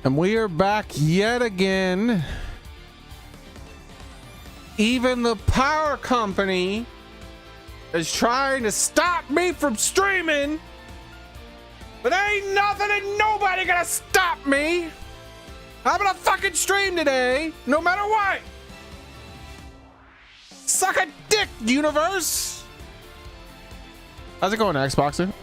And we are back yet again. Even the power company is trying to stop me from streaming. But ain't nothing and nobody gonna stop me. I'm gonna fucking stream today, no matter what. Suck a dick, universe. How's it going, Xboxer?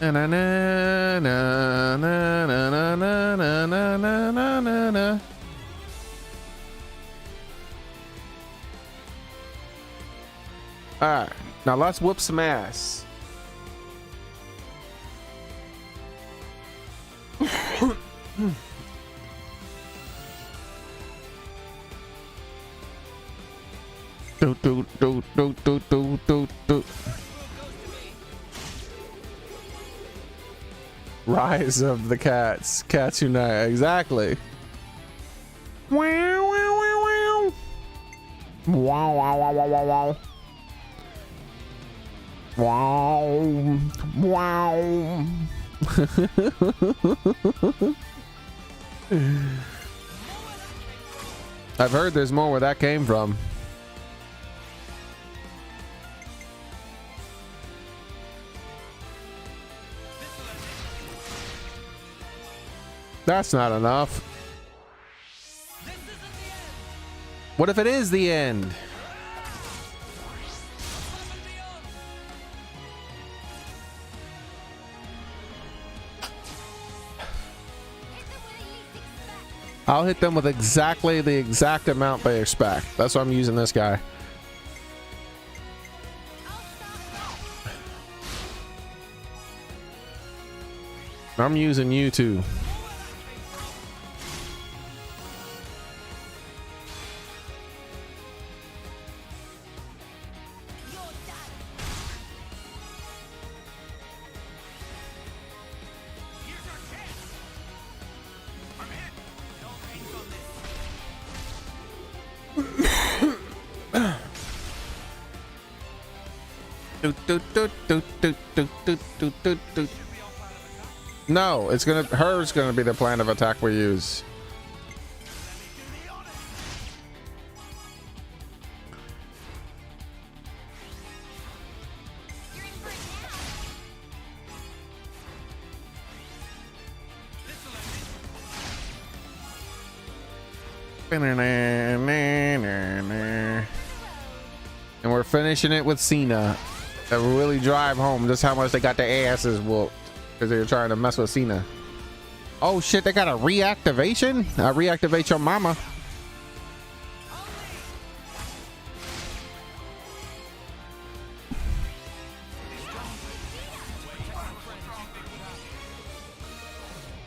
Na na na na na na na na na na na. All right, now let's whoop some ass. Do. Rise of the cats. Cats unite. Exactly. Wow, wow, wow, wow. Wow, wow, wow, wow, wow. Wow. Wow. I've heard there's more where that came from. That's not enough. What if it is the end? I'll hit them with exactly the exact amount they expect. That's why I'm using this guy. I'm using you too. No, it's gonna, her's gonna be the plan of attack we use. And we're finishing it with Cena. That will really drive home just how much they got their asses whooped because they were trying to mess with Cena. Oh shit, they got a reactivation? I reactivate your mama.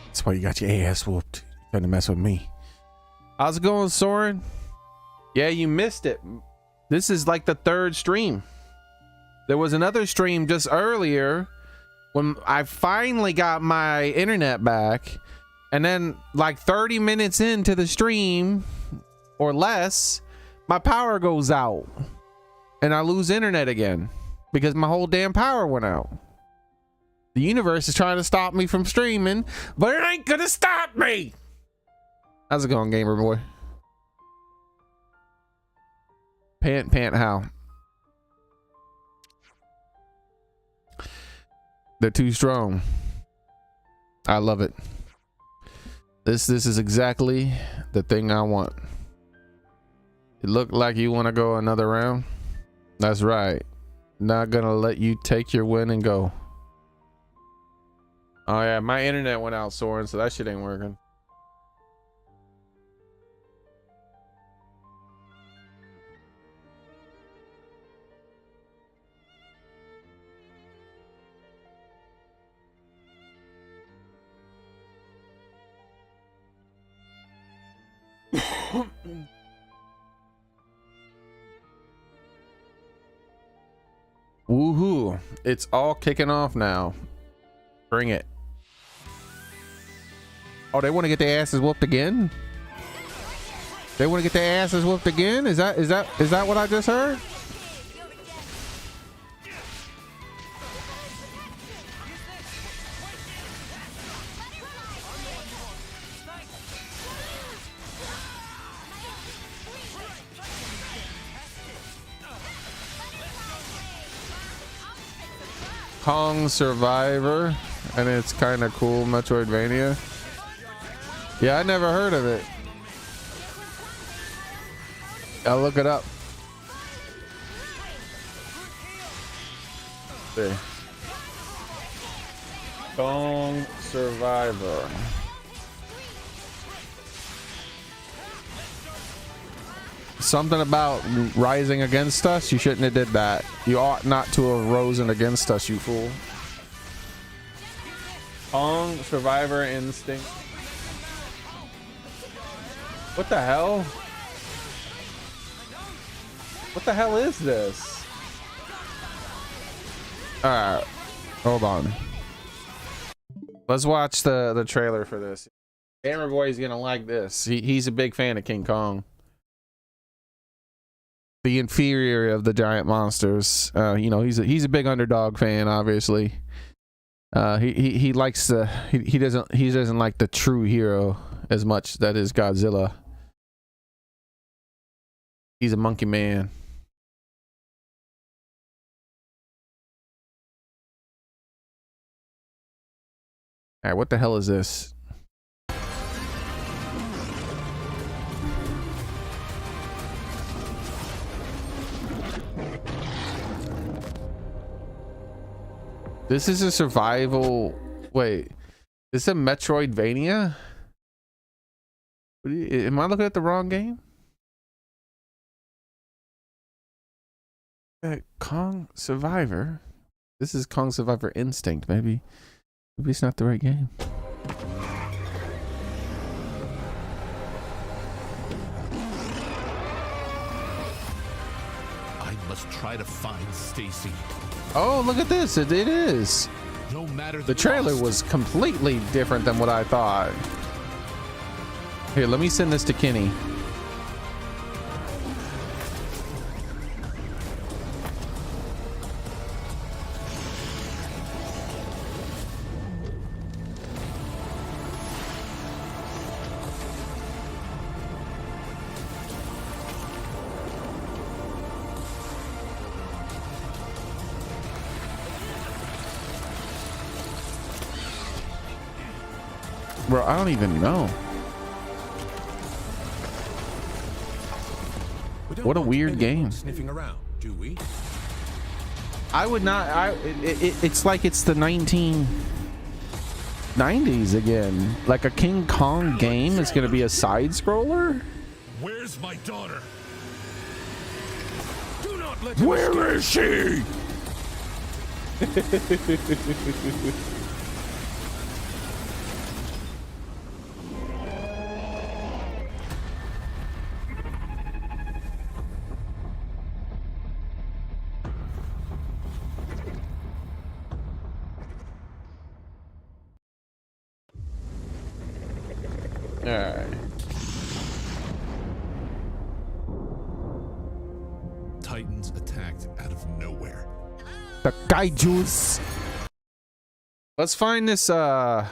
That's why you got your ass whooped. Trying to mess with me. How's it going, Soren? Yeah, you missed it. This is like the third stream. There was another stream just earlier when I finally got my internet back, and then like 30 minutes into the stream or less, my power goes out and I lose internet again because my whole damn power went out. The universe is trying to stop me from streaming, but it ain't gonna stop me. How's it going, gamer boy? Pant how? They're too strong. I love it. This is exactly the thing I want. It looked like you want to go another round. That's right. Not gonna let you take your win and go. Oh yeah, my internet went out, Soren, so that shit ain't working. Woohoo! It's all kicking off now. Bring it. Oh, they want to get their asses whooped again? They want to get their asses whooped again? Is that what I just heard? Kong Survivor, and it's kind of cool. Metroidvania. Yeah, I never heard of it. I'll look it up. See. Kong Survivor. Something about rising against us. You shouldn't have did that. You ought not to have risen against us, you fool. Kong Survivor Instinct. What the hell? What the hell is this? Alright, hold on. Let's watch the trailer for this. Gamer Boy's gonna like this. He's a big fan of King Kong. The inferior of the giant monsters. You know, he's a big underdog fan, obviously. He likes the he doesn't like the true hero as much. That is Godzilla. He's a monkey man. All right, what the hell is this? This is a survival. Wait, this is a Metroidvania? Am I looking at the wrong game? Kong Survivor. This is Kong Survivor Instinct. Maybe it's not the right game. I must try to find Stacy. Oh, look at this. It is. No matter the trailer was completely different than what I thought. Here, let me send this to Kenny. Bro, I don't even know. What a weird game. Sniffing around, do we? I would not. It's like it's the 1990s again. Like a King Kong game is going to be a side scroller. Where's my daughter? Do not let Where is she? Titans attacked out of nowhere. The kaijus. Let's find this on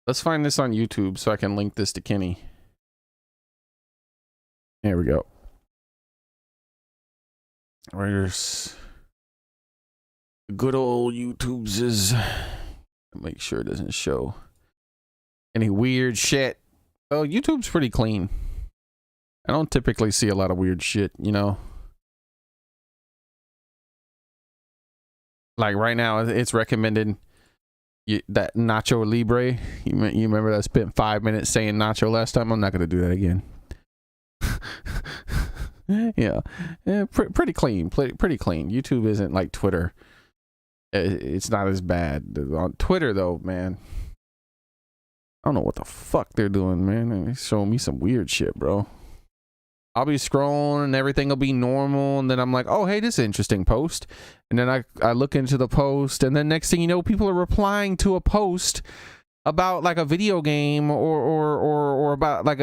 YouTube so I can link this to Kenny. There we go. Where's the good old YouTube's is. Make sure it doesn't show any weird shit. Oh, YouTube's pretty clean. I don't typically see a lot of weird shit, you know. Like right now, it's recommended that Nacho Libre. You remember I spent 5 minutes saying Nacho last time? I'm not gonna do that again. yeah, pretty clean. Pretty clean. YouTube isn't like Twitter. It's not as bad on Twitter though, man. I don't know what the fuck they're doing, man. They're showing me some weird shit, bro. I'll be scrolling and everything will be normal, and then I'm like, oh, hey, this is an interesting post. And then I look into the post, and then next thing you know, people are replying to a post about like a video game or about like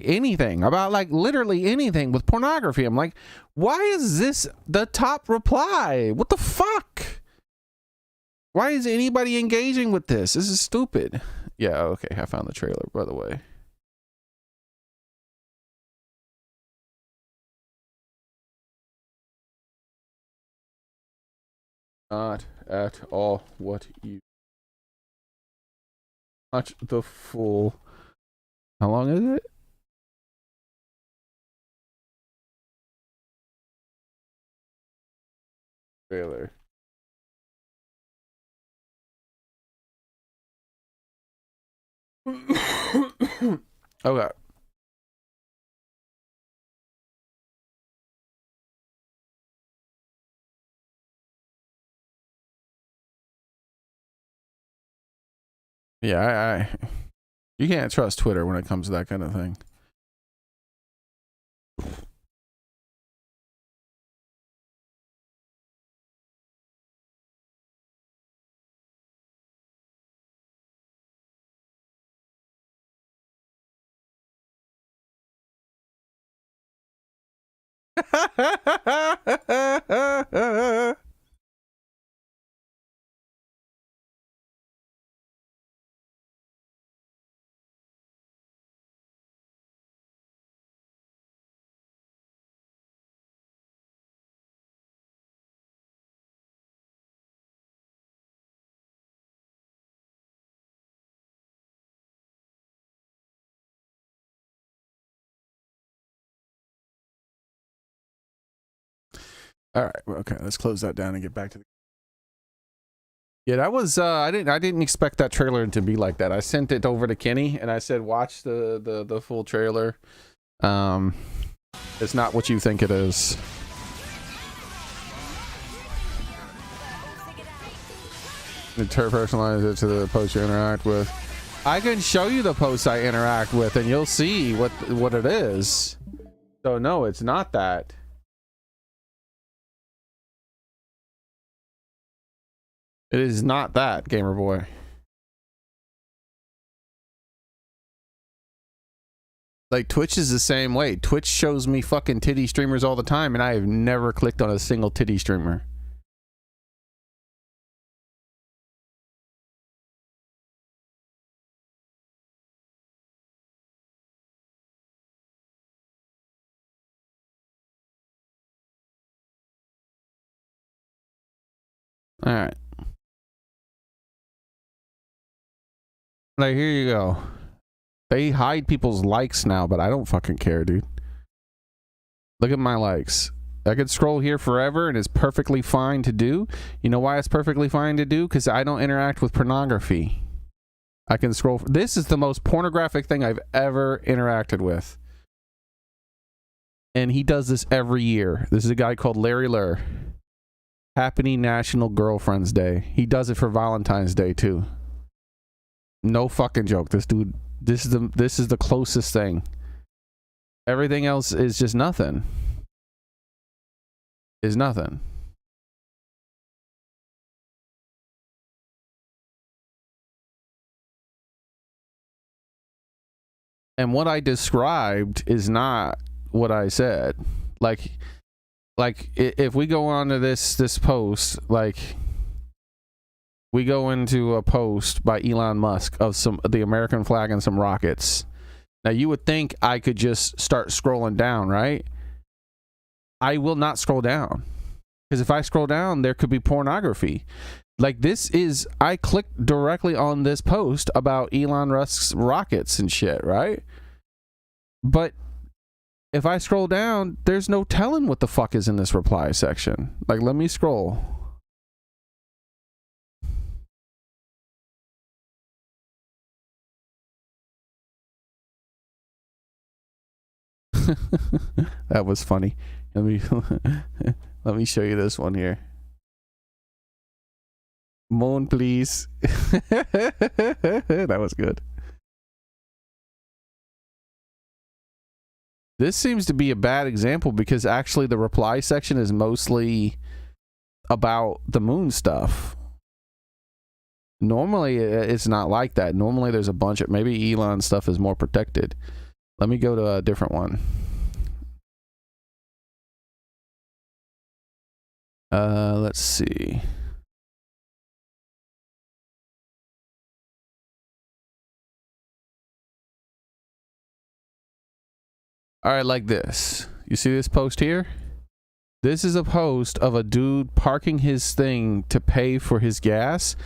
anything, about like literally anything with pornography. I'm like, why is this the top reply? What the fuck? Why is anybody engaging with this? This is stupid. Yeah, okay, I found the trailer, by the way. not at all what you watch the full. How long is it? Trailer. Okay. Yeah, you can't trust Twitter when it comes to that kind of thing. All right, okay, let's close that down and get back to the. Yeah, that was I didn't expect that trailer to be like that. I sent it over to Kenny and I said watch the full trailer. It's not what you think it is. Personalize it to the post you interact with. I can show you the posts I interact with and you'll see what it is. So no, it's not that. It is not that, gamer boy. Like Twitch is the same way. Twitch shows me fucking titty streamers all the time and I have never clicked on a single titty streamer. All right. Like, here you go. They hide people's likes now, but I don't fucking care, dude. Look at my likes. I could scroll here forever and it's perfectly fine to do. You know why it's perfectly fine to do? Because I don't interact with pornography. I can scroll. This is the most pornographic thing I've ever interacted with. And he does this every year. This is a guy called Larry Lur. Happy National Girlfriend's Day. He does it for Valentine's Day too. No fucking joke. This dude, this is the closest thing. Everything else is just nothing. Is nothing. And what I described is not what I said. Like if we go on to this post, like we go into a post by Elon Musk of the American flag and some rockets. Now you would think I could just start scrolling down, right? I will not scroll down. Because if I scroll down, there could be pornography. Like this is, I clicked directly on this post about Elon Musk's rockets and shit, right? But if I scroll down, there's no telling what the fuck is in this reply section. Like, let me scroll. That was funny. Let me show you this one here. Moon, please. That was good. This seems to be a bad example because actually the reply section is mostly about the moon stuff. Normally it's not like that. Normally there's a bunch of, maybe Elon stuff is more protected. Let me go to a different one. Let's see. All right, like this. You see this post here? This is a post of a dude parking his thing to pay for his gas,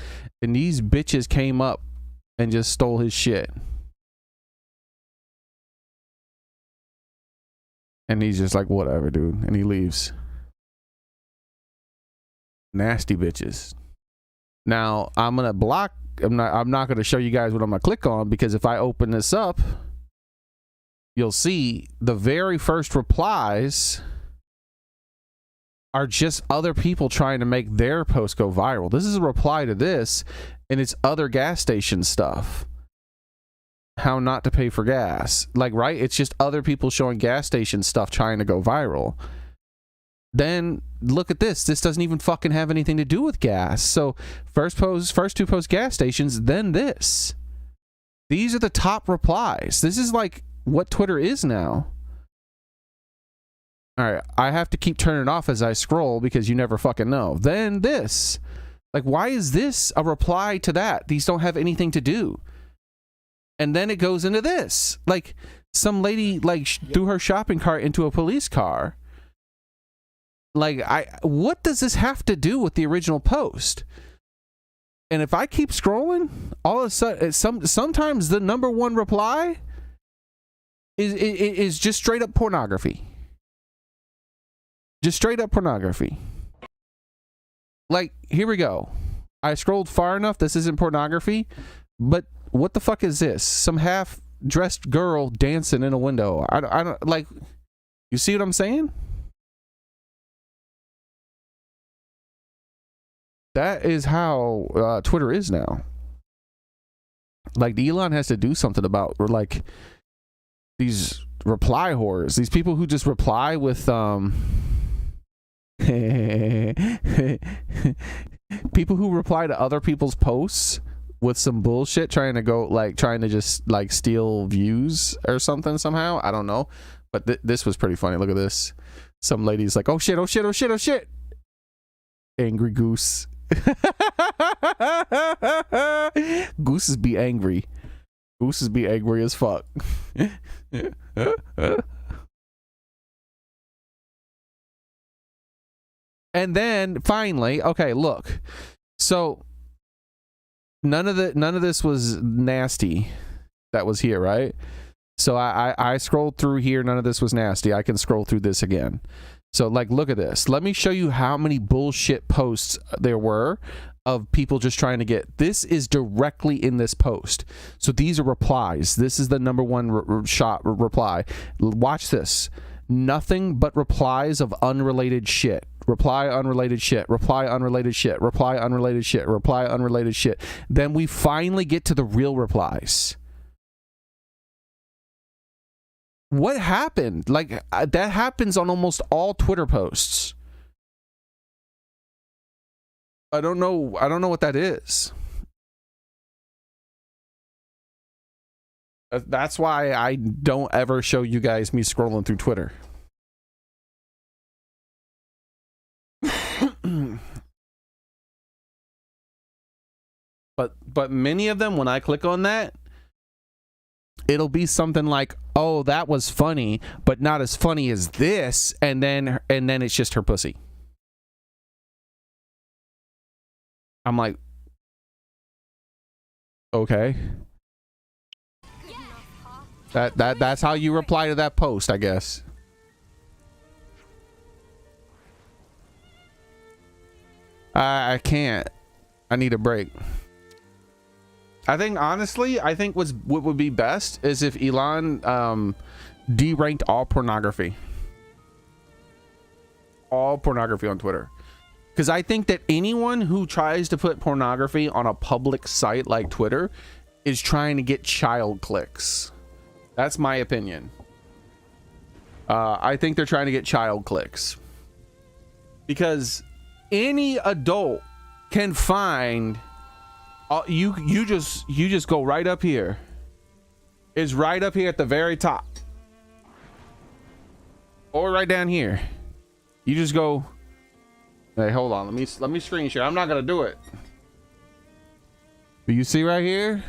and these bitches came up and just stole his shit. And he's just like, whatever, dude. And he leaves. Nasty bitches. Now, I'm going to block. I'm not going to show you guys what I'm going to click on, because if I open this up, you'll see the very first replies are just other people trying to make their post go viral. This is a reply to this, and it's other gas station stuff. How not to pay for gas. Like, right? It's just other people showing gas station stuff trying to go viral. Then look at this. This doesn't even fucking have anything to do with gas. So first two post gas stations, then this. These are the top replies. This is like what Twitter is now. All right, I have to keep turning it off as I scroll because you never fucking know. Then this. Like, why is this a reply to that? These don't have anything to do. And then it goes into this. Like, some lady like threw her shopping cart into a police car. Like, what does this have to do with the original post? And if I keep scrolling, all of a sudden, sometimes the number one reply is just straight up pornography. Just straight up pornography. Like, here we go. I scrolled far enough. This isn't pornography, but what the fuck is this? Some half-dressed girl dancing in a window. I don't like. You see what I'm saying? That is how Twitter is now. Like, Elon has to do something about, or like, these reply whores, these people who just reply with people who reply to other people's posts with some bullshit, trying to just like steal views or something somehow. I don't know, but this was pretty funny. Look at this. Some lady's like, oh shit, oh shit, oh shit, oh shit. Angry goose. Gooses be angry. Gooses be angry as fuck. And then finally, okay, look. So none of this was nasty that was here, right? So I scrolled through here. None of this was nasty. I can scroll through this again. So, like, look at this. Let me show you how many bullshit posts there were of people just trying to get. This is directly in this post. So these are replies. This is the number one reply. Watch this. Nothing but replies of unrelated shit. Reply unrelated shit. Reply unrelated shit. Reply unrelated shit. Reply unrelated shit. Then we finally get to the real replies. What happened? Like, that happens on almost all Twitter posts. I don't know what that is. That's why I don't ever show you guys me scrolling through Twitter. But many of them, when I click on that, it'll be something like, oh, that was funny, but not as funny as this, and then it's just her pussy. I'm like, okay. That's how you reply to that post, I guess. I can't. I need a break. I think, honestly, what would be best is if Elon deranked all pornography. All pornography on Twitter. Because I think that anyone who tries to put pornography on a public site like Twitter is trying to get child clicks. That's my opinion. I think they're trying to get child clicks. Because any adult can find... you just go right up here. It's right up here at the very top, or right down here. You just go. Hey, hold on. Let me screen share. I'm not gonna do it. But you see right here.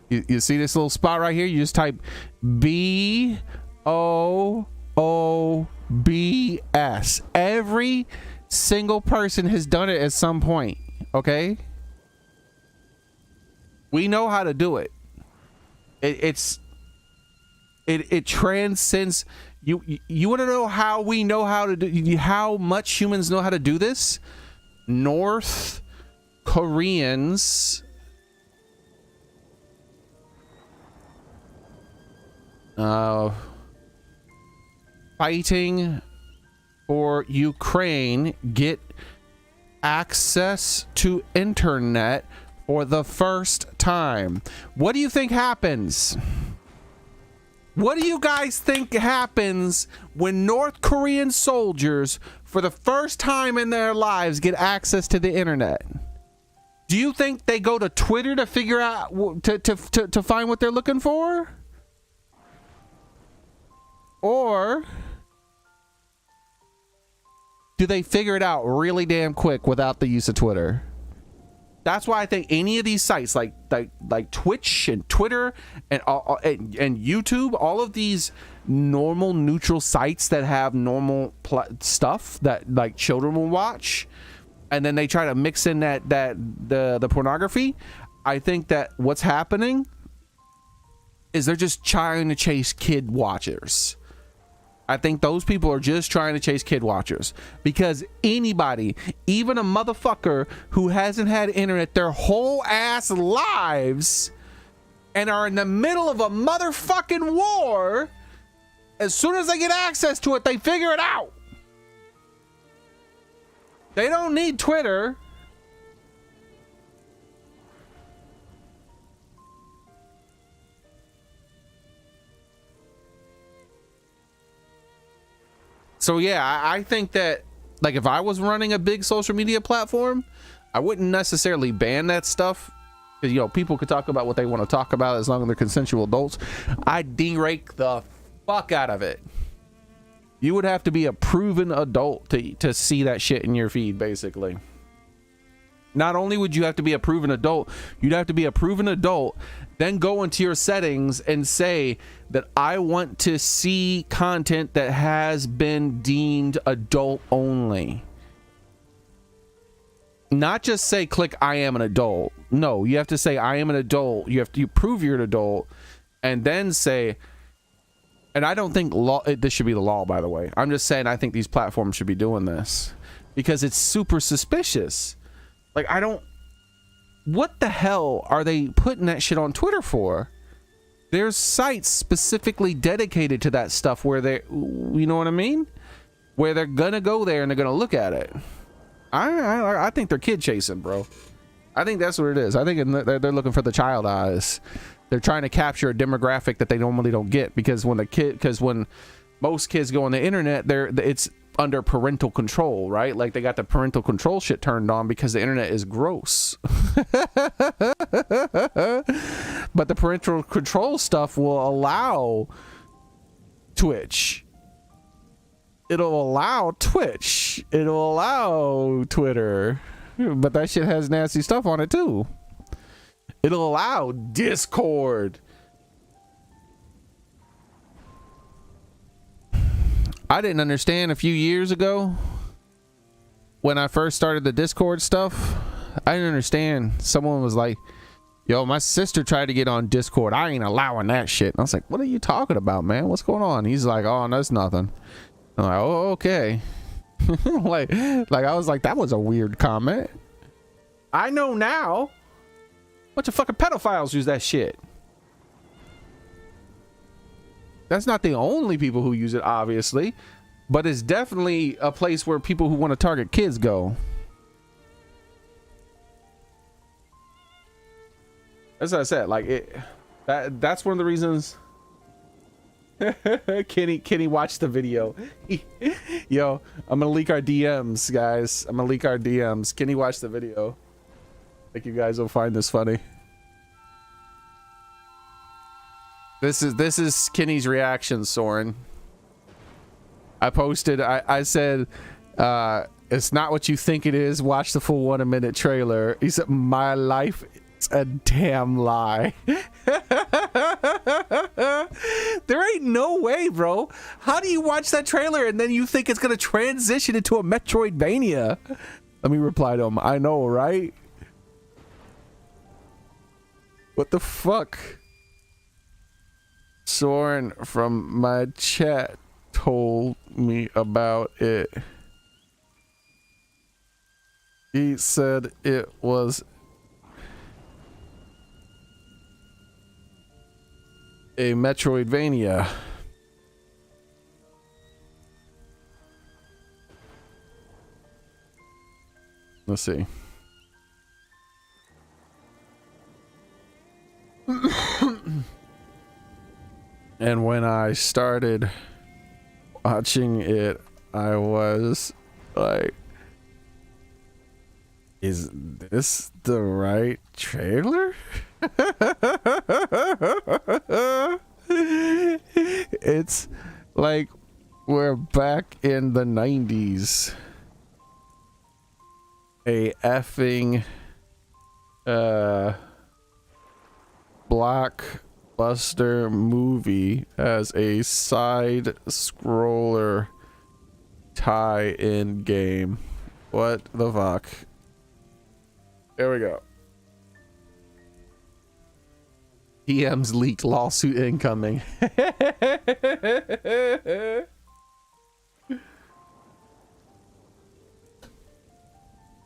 You see this little spot right here? You just type BOOK. BS. Every single person has done it at some point. Okay, we know how to do it. It transcends. You want to know how we know how to do, how much humans know how to do this? North Koreans fighting for Ukraine get access to internet for the first time. What do you think happens? What do you guys think happens when North Korean soldiers for the first time in their lives get access to the internet? Do you think they go to Twitter to figure out to find what they're looking for? Or do they figure it out really damn quick without the use of Twitter? That's why I think any of these sites like Twitch and Twitter and YouTube, all of these normal neutral sites that have normal stuff that like children will watch, and then they try to mix in the pornography. I think that what's happening is they're just trying to chase kid watchers. I think those people are just trying to chase kid watchers, because anybody, even a motherfucker who hasn't had internet their whole ass lives and are in the middle of a motherfucking war, as soon as they get access to it, they figure it out. They don't need Twitter. So yeah, I think that, like, if I was running a big social media platform, I wouldn't necessarily ban that stuff, because, you know, people could talk about what they want to talk about as long as they're consensual adults. I'd derake the fuck out of it. You would have to be a proven adult to see that shit in your feed, basically. Not only would you have to be a proven adult, you'd have to be a proven adult, then go into your settings and say that I want to see content that has been deemed adult only. Not just say click I am an adult. No, you have to say I am an adult. You prove you're an adult, and then say, and I don't think this should be the law, by the way. I'm just saying I think these platforms should be doing this because it's super suspicious. Like, what the hell are they putting that shit on Twitter for? There's sites specifically dedicated to that stuff where they, you know what I mean? Where they're gonna go there and they're gonna look at it. I think they're kid chasing, bro. I think that's what it is. I think they're looking for the child eyes. They're trying to capture a demographic that they normally don't get, because when most kids go on the internet, it's under parental control, right? Like, they got the parental control shit turned on because the internet is gross. But the parental control stuff will allow Twitch. It'll allow Twitch. It'll allow Twitter. But that shit has nasty stuff on it too. It'll allow Discord. I didn't understand a few years ago when I first started the Discord stuff. I didn't understand. Someone was like, yo, my sister tried to get on Discord. I ain't allowing that shit. And I was like, what are you talking about, man? What's going on? He's like, oh, that's nothing. I'm like, oh, okay. like I was like, that was a weird comment. I know now. Bunch of fucking pedophiles use that shit. That's not the only people who use it, obviously, but it's definitely a place where people who want to target kids go. As I said, like, that's one of the reasons. Kenny watched the video. Yo, I'm gonna leak our DMs, guys. I'm gonna leak our DMs. Kenny watched the video. I think you guys will find this funny. This is Kenny's reaction, Soren. I posted, I said, it's not what you think it is. Watch the full 1 minute trailer. He said, my life is a damn lie. There ain't no way, bro. How do you watch that trailer and then you think it's gonna transition into a Metroidvania? Let me reply to him. I know, right? What the fuck? Soren from my chat told me about it. He said it was a Metroidvania. Let's see. And when I started watching it, I was like, is this the right trailer? It's like we're back in the 90s. A effing blockbuster movie as a side scroller tie-in game. What the fuck? There we go. PM's leaked, lawsuit incoming.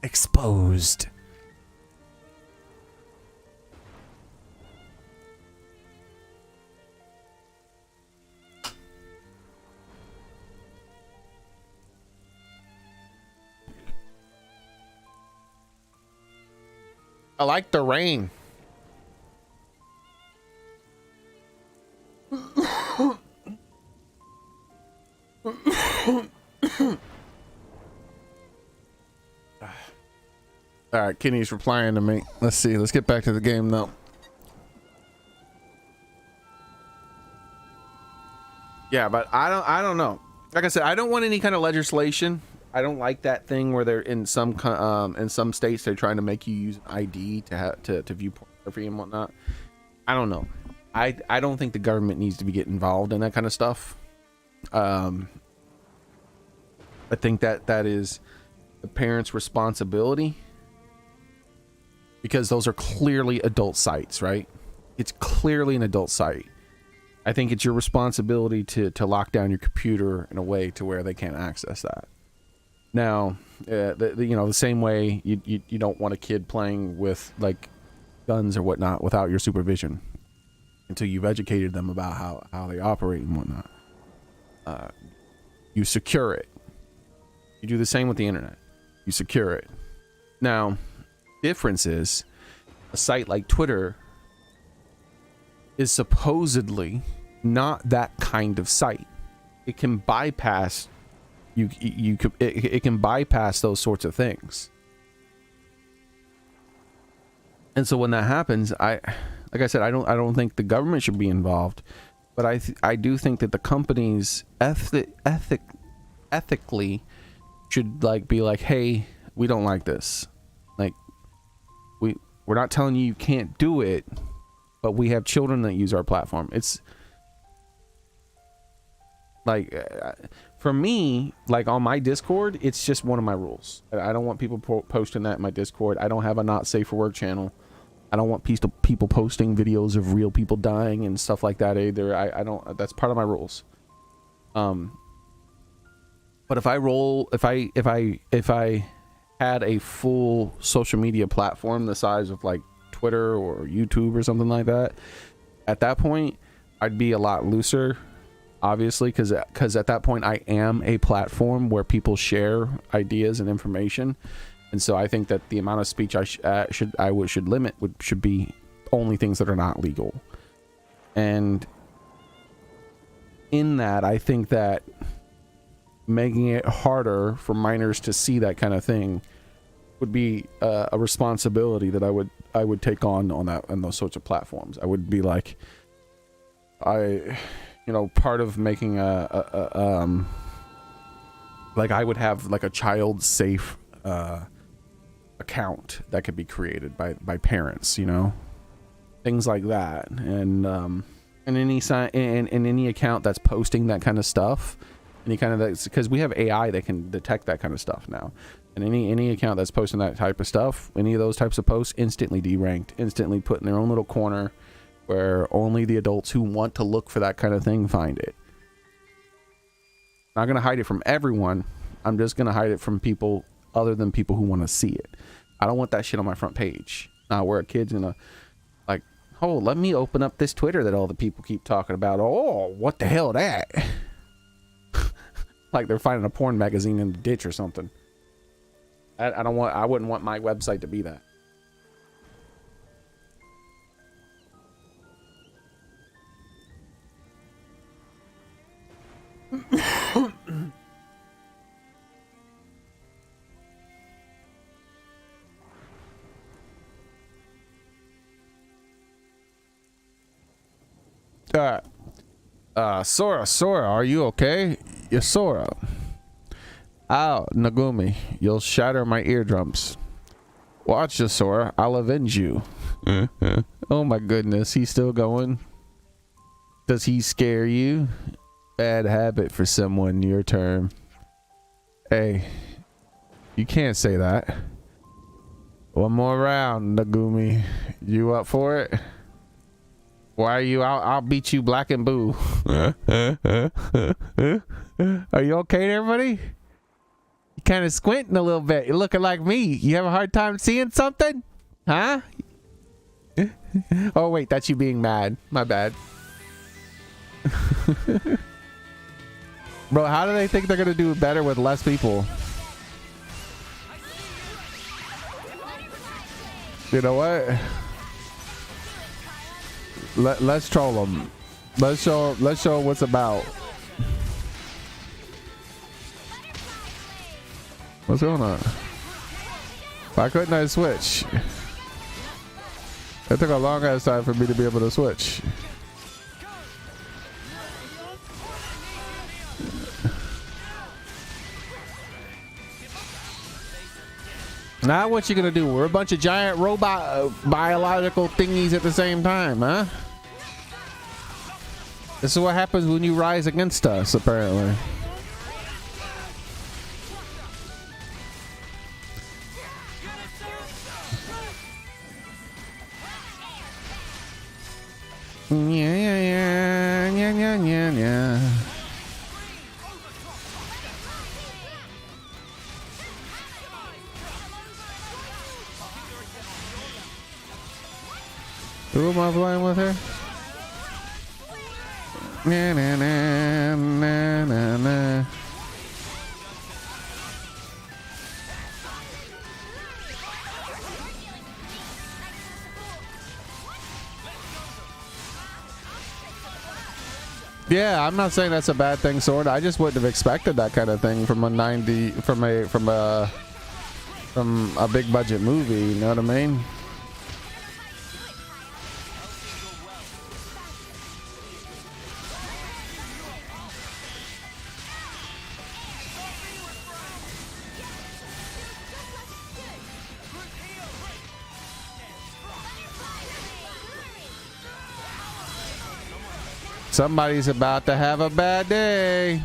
Exposed. I like the rain. All right, Kenny's replying to me. Let's see. Let's get back to the game though. Yeah, but I don't know. Like I said, I don't want any kind of legislation. I don't like that thing where they're in some states they're trying to make you use an ID to view pornography and whatnot. I don't know. I don't think the government needs to be getting involved in that kind of stuff. I think that is the parents' responsibility, because those are clearly adult sites, right? It's clearly an adult site. I think it's your responsibility to lock down your computer in a way to where they can't access that. Now, the same way you don't want a kid playing with like guns or whatnot without your supervision until you've educated them about how they operate and whatnot. You secure it. You do the same with the internet. You secure it. Now, difference is a site like Twitter is supposedly not that kind of site. It can bypass it can bypass those sorts of things. And so when that happens, like I said, I don't think the government should be involved, but I do think that the companies ethically should like be like, hey, we don't like this. Like we're not telling you can't do it, but we have children that use our platform. It's like for me, like on my Discord, it's just one of my rules. I don't want people posting that in my Discord. I don't have a not safe for work channel. I don't want people posting videos of real people dying and stuff like that either. I don't. That's part of my rules. But if I had a full social media platform the size of like Twitter or YouTube or something like that, at that point I'd be a lot looser, obviously, because at that point I am a platform where people share ideas and information. And so I think that the amount of speech I should limit should be only things that are not legal. And in that, I think that making it harder for minors to see that kind of thing would be a responsibility that I would take on those sorts of platforms. I would be like, part of making like I would have like a child safe account that could be created by parents, things like that. And and any sign in any account that's posting that kind of stuff, any kind of that, because we have AI that can detect that kind of stuff now. And any account that's posting that type of stuff, any of those types of posts, instantly deranked, instantly put in their own little corner where only the adults who want to look for that kind of thing find it. Not gonna hide it from everyone. I'm just gonna hide it from people other than people who want to see it. I don't want that shit on my front page. Where a kid's gonna like, oh, let me open up this Twitter that all the people keep talking about. Oh, what the hell that? Like they're finding a porn magazine in the ditch or something. I wouldn't want my website to be that. Sora, are you okay? Yes, Sora. Ow, Nagumi, you'll shatter my eardrums. Watch this, Sora, I'll avenge you. Oh my goodness, he's still going. Does he scare you? Bad habit for someone your term. Hey, you can't say that. One more round, Nagumi. You up for it? Why are you out? I'll beat you black and blue. Are you okay there, buddy? You kind of squinting a little bit. You're looking like me. You have a hard time seeing something? Huh? Oh, wait, that's you being mad. My bad. Bro, how do they think they're going to do better with less people? You know what? Let's troll them. Let's show what's about. What's going on? Why couldn't I switch? It took a long ass time for me to be able to switch. Now what you gonna do? We're a bunch of giant robot biological thingies at the same time, huh? This is what happens when you rise against us, apparently. Yeah. Who am I playing with here? Na na na na na na. Yeah, I'm not saying that's a bad thing, Sword. I just wouldn't have expected that kind of thing from a big budget movie, you know what I mean? Somebody's about to have a bad day.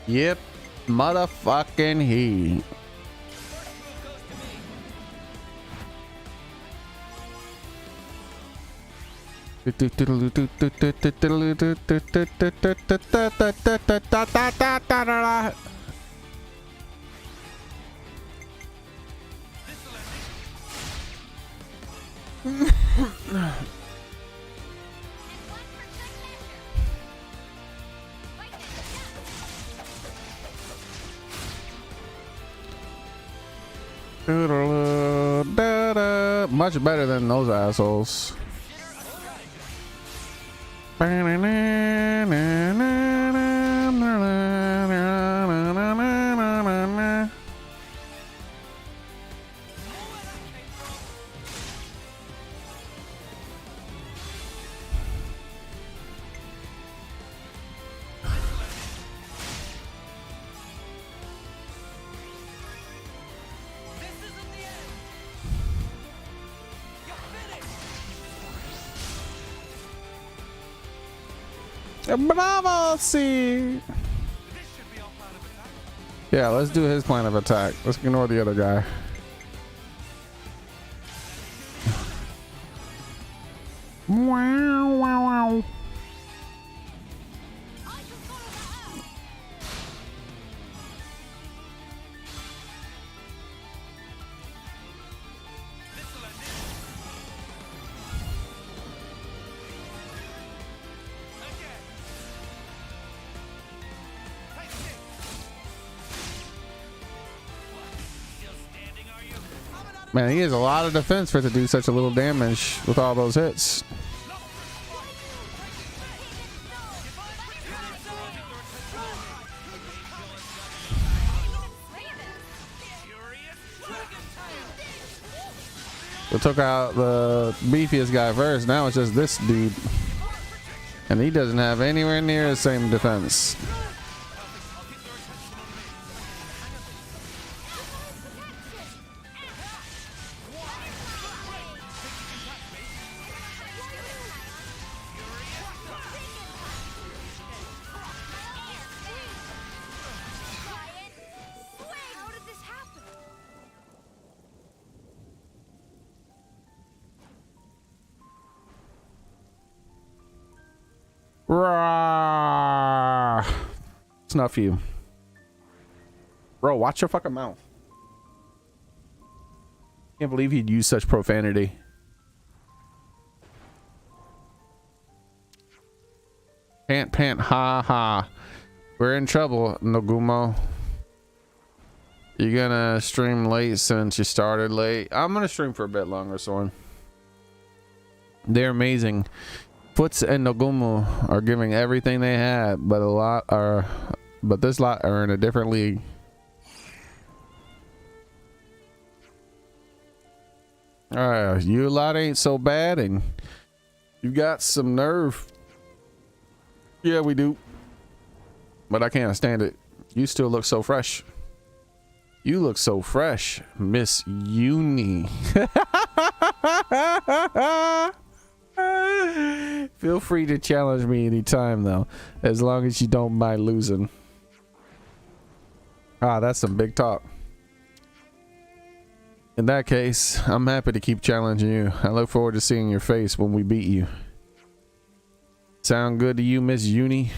Yep, motherfucking he. Much better than those assholes. Bravo, C. Yeah, let's do his plan of attack. Let's ignore the other guy. Wow, wow, wow. Man, he has a lot of defense for it to do such a little damage with all those hits. We took out the beefiest guy first. Now it's just this dude. And he doesn't have anywhere near the same defense. Snuff you. Bro, watch your fucking mouth. Can't believe he'd use such profanity. Pant, ha ha. We're in trouble, Nogumo. You gonna stream late since you started late? I'm gonna stream for a bit longer, Soren. They're amazing. Foots and Nogumo are giving everything they had, but this lot are in a different league. You lot ain't so bad, and you got some nerve. Yeah, we do. But I can't stand it. You still look so fresh. You look so fresh, Miss Uni. Feel free to challenge me anytime, though, as long as you don't mind losing. Ah, that's some big talk. In that case, I'm happy to keep challenging you. I look forward to seeing your face when we beat you. Sound good to you, Miss Uni?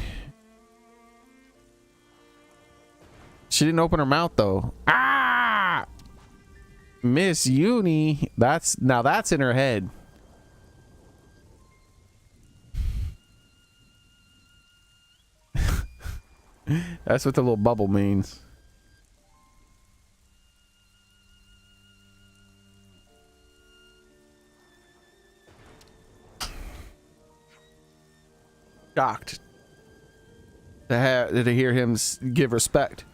She didn't open her mouth, though. Ah! Miss Uni. That's in her head. That's what the little bubble means. Shocked to hear him give respect.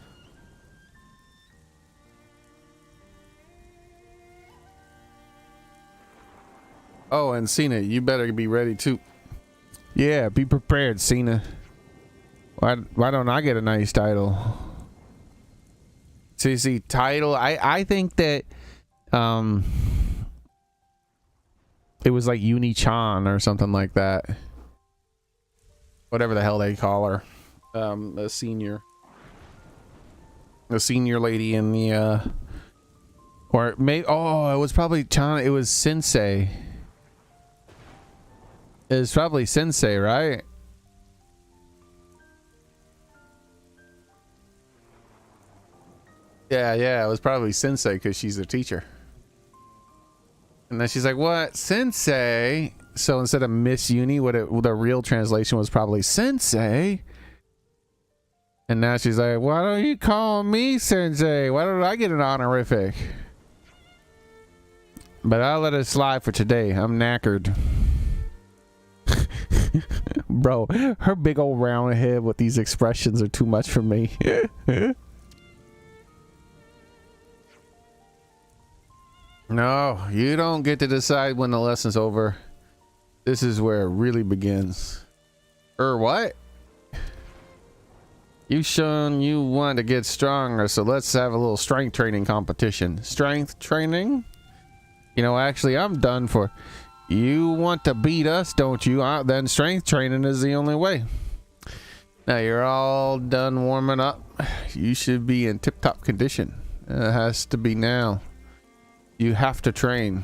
Oh, and Cena, you better be ready too. Yeah, be prepared, Cena. Why don't I get a nice title? See, title. I think that it was like Uni-chan or something like that. Whatever the hell they call her. A senior lady in the or maybe, oh, it was probably Chan. It was Sensei. It was probably Sensei, right? Yeah, it was probably Sensei because she's a teacher. And then she's like, what? Sensei? So instead of Miss Uni, the real translation was probably Sensei. And now she's like, why don't you call me Sensei? Why don't I get an honorific? But I'll let it slide for today. I'm knackered. Bro, her big old round head with these expressions are too much for me. No, you don't get to decide when the lesson's over. This is where it really begins. What? You've shown you want to get stronger, so let's have a little strength training competition. Strength training? You know, actually, I'm done for. You want to beat us, don't you? Then strength training is the only way. Now you're all done warming up. You should be in tip-top condition. It has to be now. You have to train.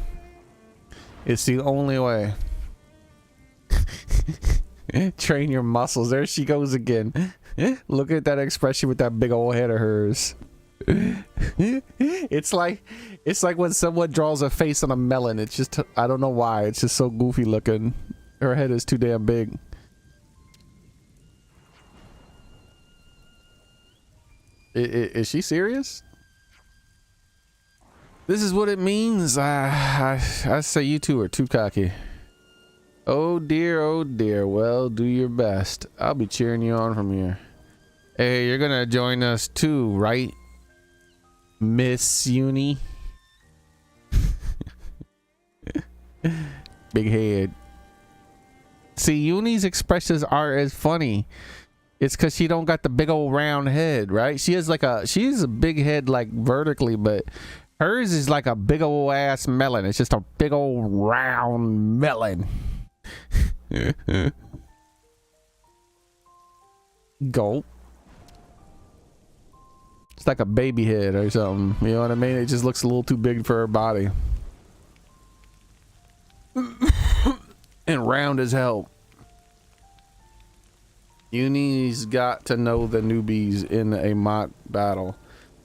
It's the only way. Train your muscles. There she goes again. Look at that expression with that big old head of hers. It's like when someone draws a face on a melon. It's just, I don't know why, it's just so goofy looking. Her head is too damn big. Is she serious? This is what it means. I say you two are too cocky. Oh dear, oh dear. Well, do your best. I'll be cheering you on from here. Hey, you're gonna join us too, right, Miss Uni? Big head. See, Uni's expressions aren't as funny. It's because she don't got the big old round head, right? She has a big head like vertically, but hers is like a big old ass melon. It's just a big old round melon. Gulp. It's like a baby head or something. You know what I mean? It just looks a little too big for her body. And round as hell. Uni's got to know the newbies in a mock battle.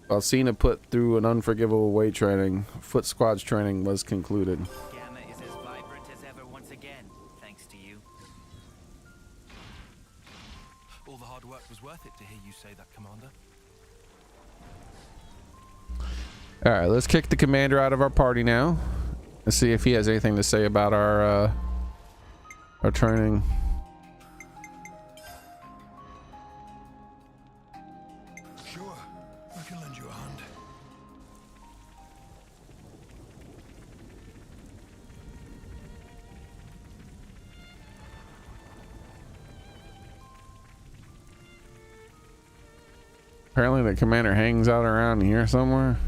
While Cena put through an unforgivable weight training, foot squads training was concluded. Gamma is as vibrant as ever once again, thanks to you. All the hard work was worth it to hear you say that, Commander. All right, let's kick the commander out of our party now. Let's see if he has anything to say about our training. Sure, I can lend you a hand. Apparently the commander hangs out around here somewhere,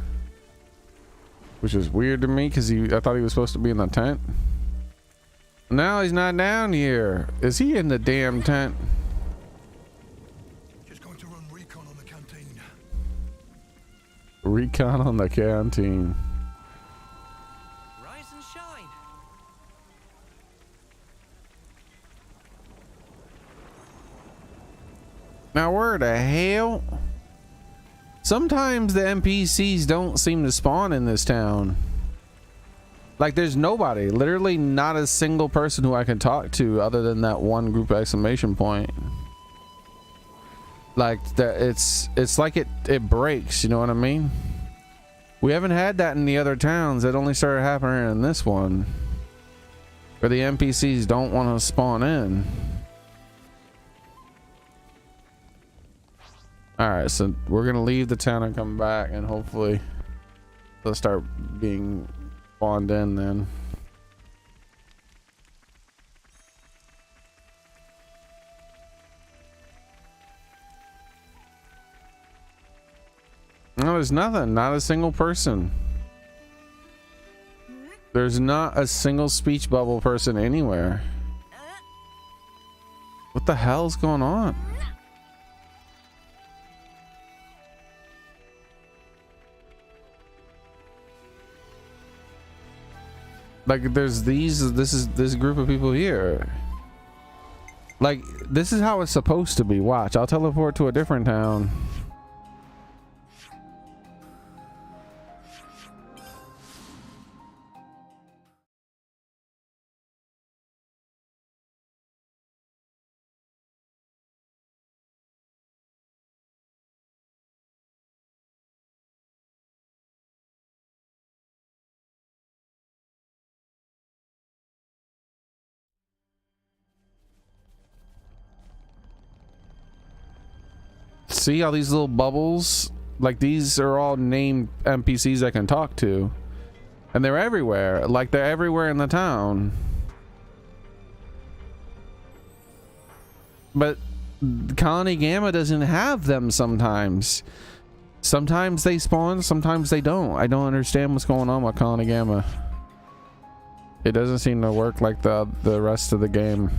which is weird to me because I thought he was supposed to be in the tent. Now he's not down here. Is he in the damn tent? Just going to run recon on the canteen. Recon on the canteen. Rise and shine. Now where the hell? Sometimes the NPCs don't seem to spawn in this town. Like there's nobody, literally not a single person who I can talk to other than that one group exclamation point. Like that, it's like it breaks, you know what I mean? We haven't had that in the other towns. It only started happening in this one, where the NPCs don't want to spawn in. All right, so we're gonna leave the town and come back, and hopefully they'll start being spawned in then. No, there's nothing. Not a single person. There's not a single speech bubble person anywhere. What the hell's going on? Like there's this group of people here. Like this is how it's supposed to be. Watch, I'll teleport to a different town. See all these little bubbles? Like these are all named NPCs I can talk to, and they're everywhere. Like they're everywhere in the town. But Colony Gamma doesn't have them sometimes. Sometimes they spawn, sometimes they don't. I don't understand what's going on with Colony Gamma. It doesn't seem to work like the rest of the game.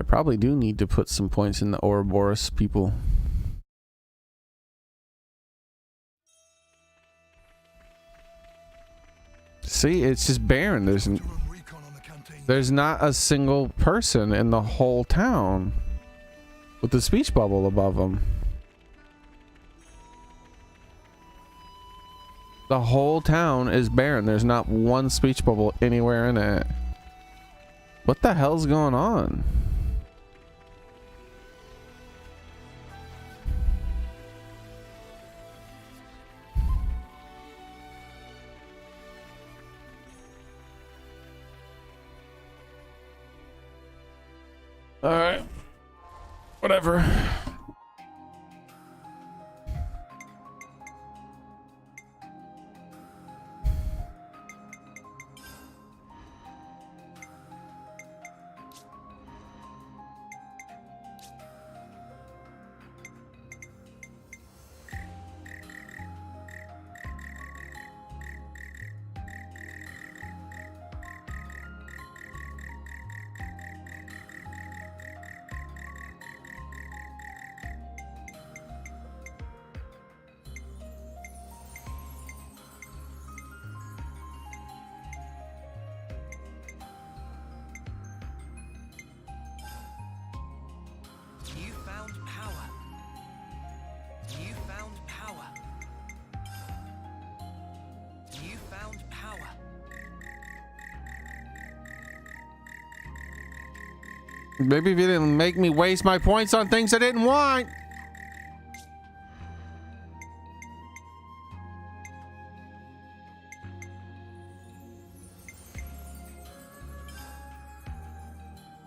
I probably do need to put some points in the Ouroboros people. See, it's just barren. There's not a single person in the whole town with the speech bubble above them. The whole town is barren. There's not one speech bubble anywhere in it. What the hell's going on? All right, whatever. You found power. You found power. You found power. Maybe if you didn't make me waste my points on things I didn't want.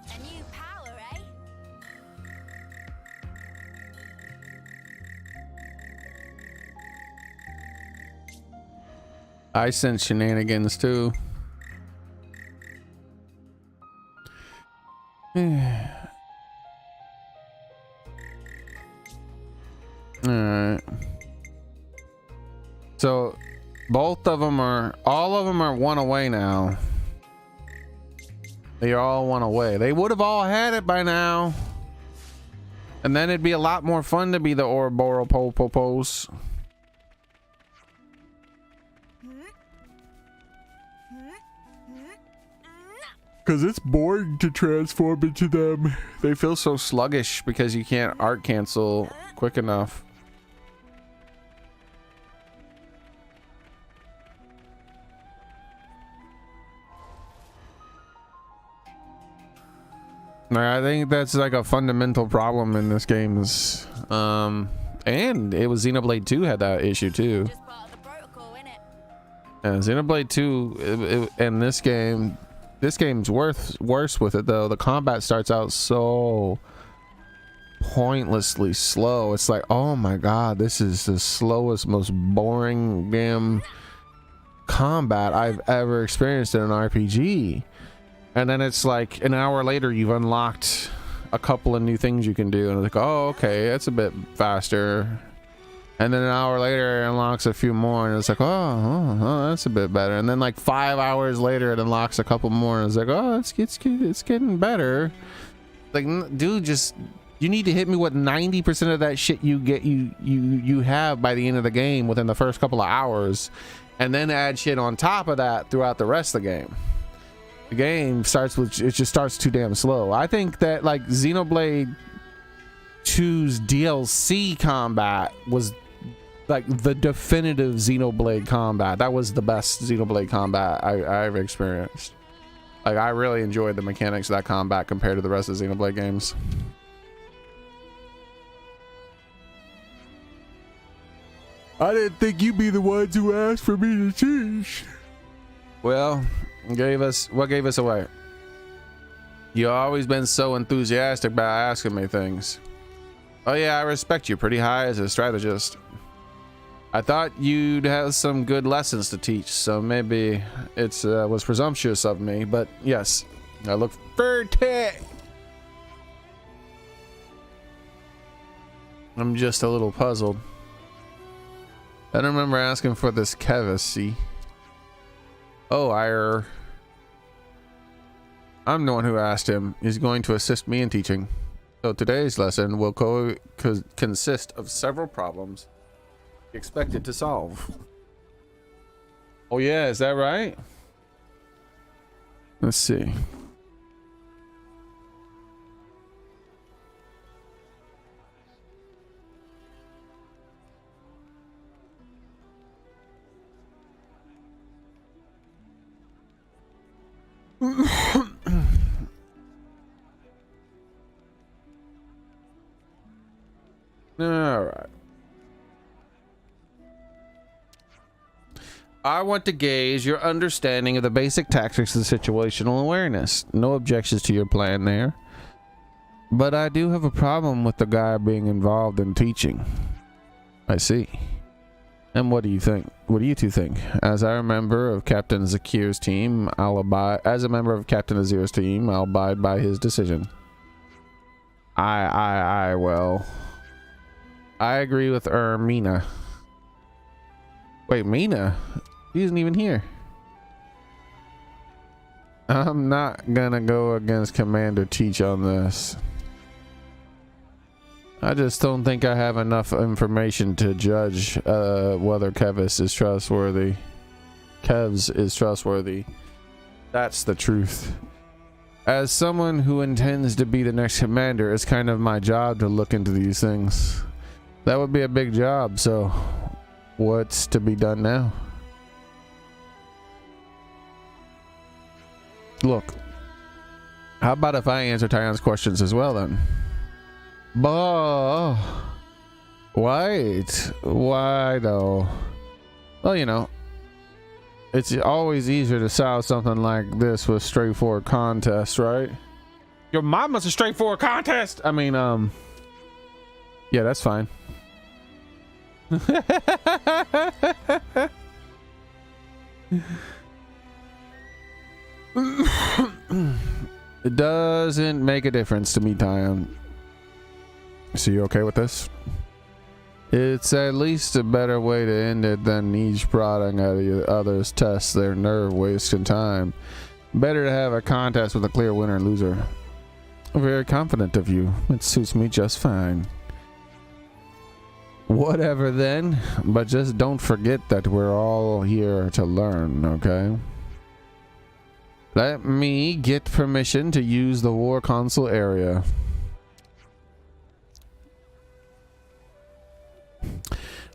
A new power, eh? I sense shenanigans too. Alright. So both of them are, all of them are one away now. They are all one away. They would have all had it by now. And then it'd be a lot more fun to be the Ouroboros Popopos. Because it's boring to transform into them. They feel so sluggish because you can't art cancel quick enough. I think that's like a fundamental problem in this game's and it was Xenoblade 2 had that issue too. Just part of the protocol, innit? And Xenoblade 2 and this game's worse with it though. The combat starts out so pointlessly slow. It's like, oh my god, this is the slowest, most boring damn combat I've ever experienced in an RPG. And then it's like an hour later you've unlocked a couple of new things you can do and it's like, oh okay, that's a bit faster. And then an hour later it unlocks a few more and it's like, oh, that's a bit better. And then like 5 hours later it unlocks a couple more and it's like, oh, it's getting better. Like, dude, just, you need to hit me with 90% of that shit you have by the end of the game within the first couple of hours, and then add shit on top of that throughout the rest of the game. The game starts with, it just starts too damn slow. I think that like Xenoblade 2's DLC combat was like the definitive Xenoblade combat. That was the best Xenoblade combat I've experienced. Like, I really enjoyed the mechanics of that combat compared to the rest of the Xenoblade games. I didn't think you'd be the ones who asked for me to teach. Well, what gave us away? You always been so enthusiastic about asking me things. Oh yeah, I respect you pretty high as a strategist. I thought you'd have some good lessons to teach, so maybe it was presumptuous of me, but yes, I look for it. I'm just a little puzzled. I don't remember asking for this Kevis, see? Oh, I'm the one who asked him. He's going to assist me in teaching. So today's lesson will consist of several problems expected to solve. Oh yeah, is that right? Let's see. All right. I want to gauge your understanding of the basic tactics of situational awareness. No objections to your plan there. But I do have a problem with the guy being involved in teaching. I see. And what do you think? What do you two think? As a member of Captain Zakir's team, I'll abide by his decision. Well, I agree with Mina. Wait, Mina? She isn't even here. I'm not gonna go against Commander Teach on this. I just don't think I have enough information to judge whether Kevs is trustworthy. That's the truth. As someone who intends to be the next commander, it's kind of my job to look into these things. That would be a big job, so what's to be done now? Look, how about if I answer Tyan's questions as well then? Wait, why though? Well, you know, it's always easier to solve something like this with straightforward contests, right? Your mama's a straightforward contest. I mean, yeah, that's fine. It doesn't make a difference to me, Tyan. So you okay with this? It's at least a better way to end it than each prodding at the other's tests their nerve, wasting time. Better to have a contest with a clear winner and loser. Very confident of you. It suits me just fine. Whatever then, but just don't forget that we're all here to learn, okay? Let me get permission to use the war console area.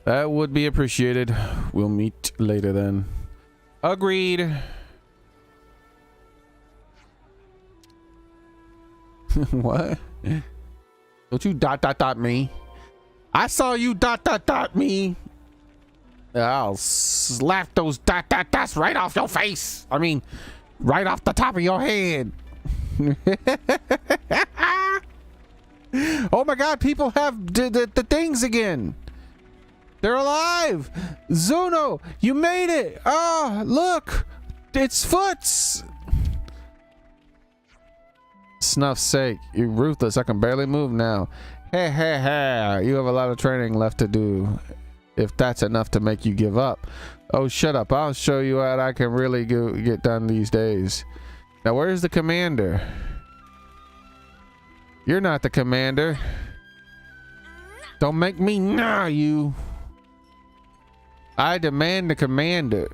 That would be appreciated. We'll meet later then. Agreed. What? Don't you ... me? I saw you ... me. I'll slap those ... right off your face. I mean, right off the top of your head. Oh my god, people have the things again. They're alive! Zuno, you made it! Oh, look! It's Foots! Snuff's sake, you're ruthless. I can barely move now. Hey, hey, hey. You have a lot of training left to do. If that's enough to make you give up. Oh, shut up. I'll show you what I can really get done these days. Now, where's the commander? You're not the commander. Don't make me nah you. I demand the commander.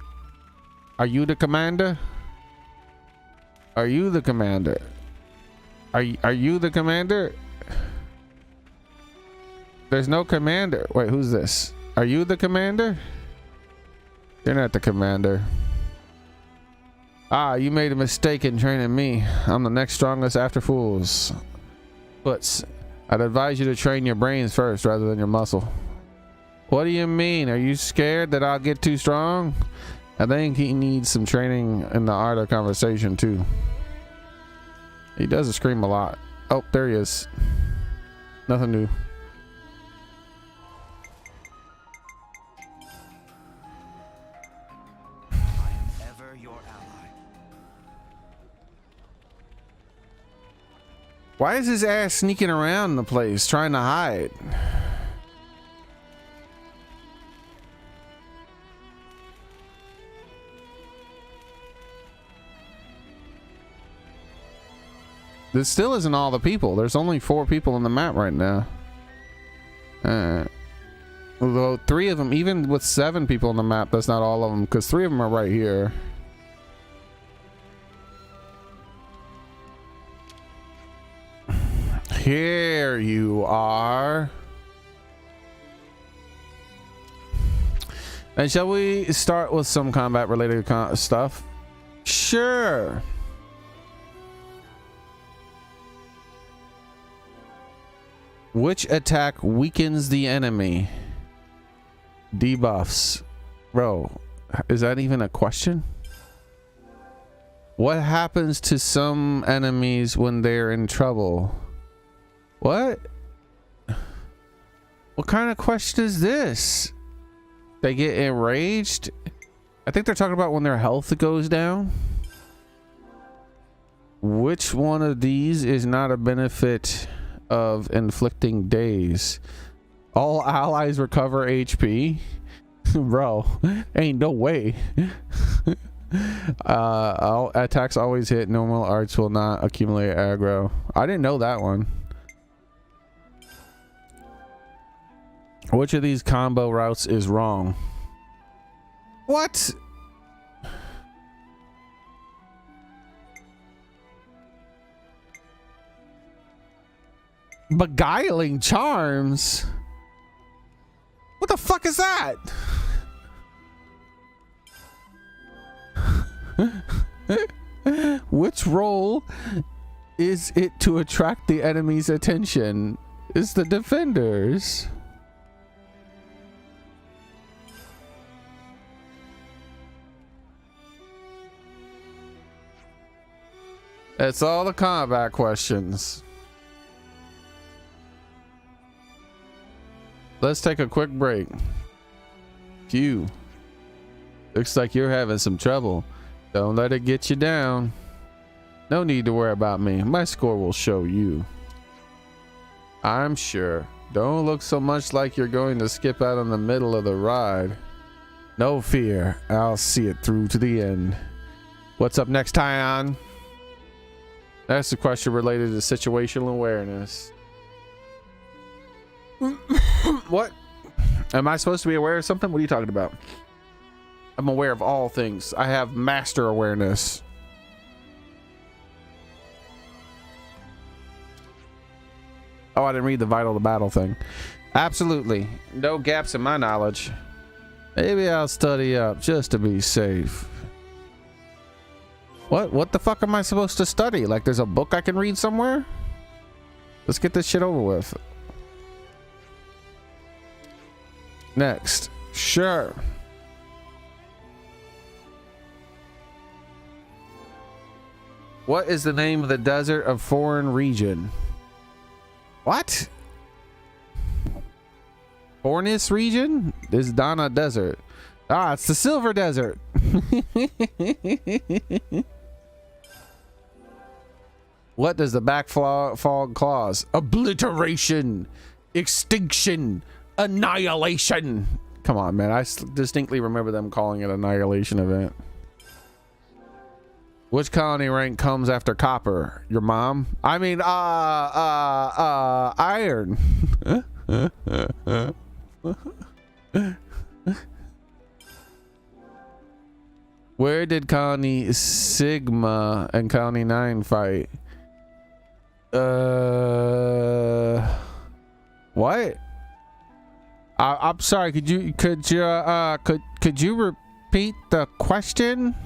Are you the commander? Are you the commander? Are you the commander? There's no commander. Wait, who's this? Are you the commander? You're not the commander. Ah, you made a mistake in training me. I'm the next strongest after fools. But I'd advise you to train your brains first rather than your muscle. What do you mean? Are you scared that I'll get too strong? I think he needs some training in the art of conversation too. He does scream a lot. Oh, there he is. Nothing new. I am ever your ally. Why is his ass sneaking around the place trying to hide? This still isn't all the people. There's only 4 people on the map right now. Although 3 of them, even with 7 people on the map, that's not all of them, because 3 of them are right here. Here you are. And shall we start with some combat related stuff? Sure. Which attack weakens the enemy? Debuffs. Bro, is that even a question? What happens to some enemies when they're in trouble? What? What kind of question is this? They get enraged? I think they're talking about when their health goes down. Which one of these is not a benefit of inflicting daze? All allies recover HP. Bro, ain't no way. All attacks always hit. Normal arts will not accumulate aggro. I didn't know that one. Which of these combo routes is wrong? What? Beguiling charms? What the fuck is that? Which role is it to attract the enemy's attention? It's the defenders. That's all the combat questions. Let's take a quick break. Phew. Looks like you're having some trouble. Don't let it get you down. No need to worry about me. My score will show you. I'm sure. Don't look so much like you're going to skip out in the middle of the ride. No fear. I'll see it through to the end. What's up next, Tyon? That's a question related to situational awareness. What? Am I supposed to be aware of something? What are you talking about? I'm aware of all things. I have master awareness. Oh, I didn't read the vital to battle thing. Absolutely. No gaps in my knowledge. Maybe I'll study up just to be safe. What the fuck am I supposed to study? Like there's a book I can read somewhere? Let's get this shit over with. Next. Sure. What is the name of the desert of foreign region? What? Fornis region? This is Donna Desert. Ah, it's the Silver Desert. What does the backfog clause? Obliteration, extinction, annihilation. Come on, man. I distinctly remember them calling it annihilation event. Which colony rank comes after copper? Your mom? I mean, iron. Where did Colony Sigma and Colony 9 fight? What? I'm sorry. Could you repeat the question?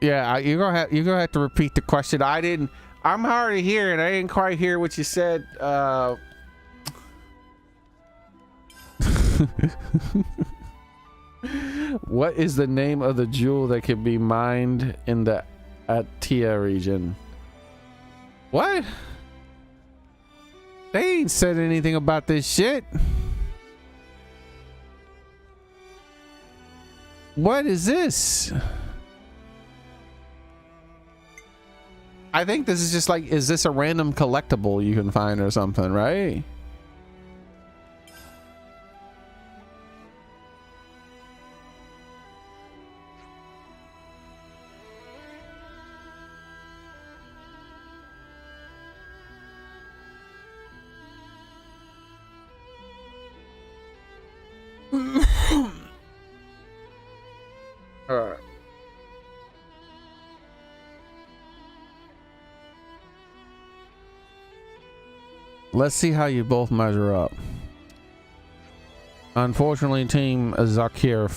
Yeah, you're gonna have to repeat the question. I'm hard of hearing. I didn't quite hear what you said. What is the name of the jewel that can be mined in the Atia region? What? They ain't said anything about this shit. What is this? I think this is just like, is this a random collectible you can find or something, right? Let's see how you both measure up. Unfortunately, Team Zakir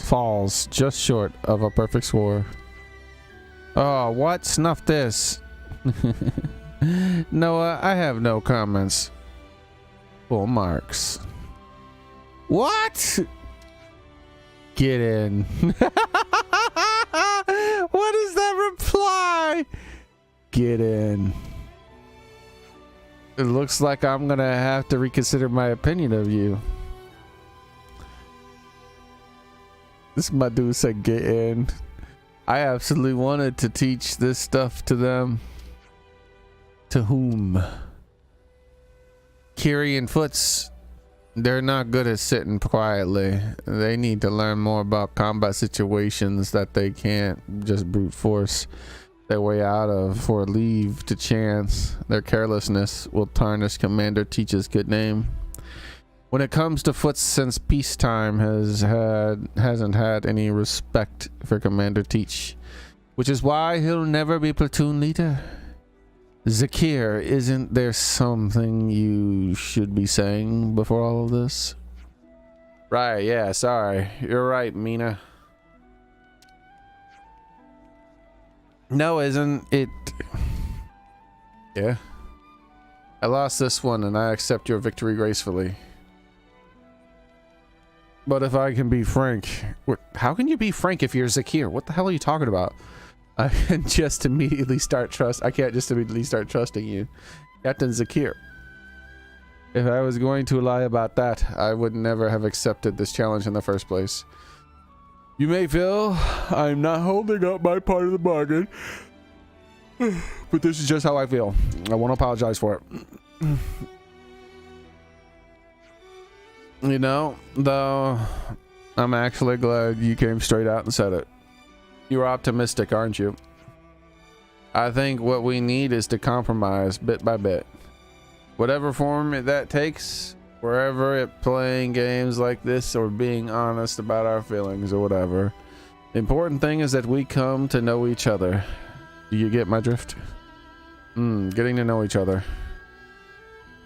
falls just short of a perfect score. Oh, what? Snuff this. Noah, I have no comments. Full marks. What? Get in. What is that reply? Get in. It looks like I'm gonna have to reconsider my opinion of you. This my dude said get in. I absolutely wanted to teach this stuff to them. To whom? Kiri and Foots, they're not good at sitting quietly. They need to learn more about combat situations that they can't just brute force their way out of or leave to chance. Their carelessness will tarnish Commander Teach's good name. When it comes to Foots, since peacetime hasn't had any respect for Commander Teach, which is why he'll never be platoon leader. Zakir, isn't there something you should be saying before all of this? Right, yeah, sorry. You're right, Mina. No, isn't it? Yeah. I lost this one and I accept your victory gracefully. But if I can be frank, how can you be frank if you're Zakir? What the hell are you talking about? I can just immediately start I can't just immediately start trusting you, Captain Zakir. If I was going to lie about that, I would never have accepted this challenge in the first place. You may feel I'm not holding up my part of the bargain, but this is just how I feel. I won't apologize for it. You know, though, I'm actually glad you came straight out and said it. You're optimistic, aren't you? I think what we need is to compromise bit by bit. Whatever form that takes, wherever it playing games like this or being honest about our feelings or whatever. The important thing is that we come to know each other. Do you get my drift? Getting to know each other.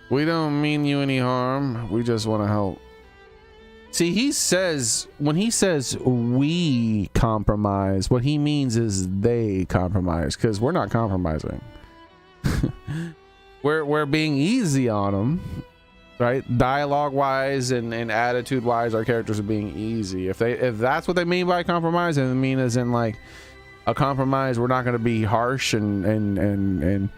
We don't mean you any harm. We just want to help. See, when he says we compromise, what he means is they compromise, because we're not compromising. we're being easy on them, right? Dialogue wise and attitude wise, our characters are being easy. If that's what they mean by compromise, and mean as in like a compromise, we're not going to be harsh and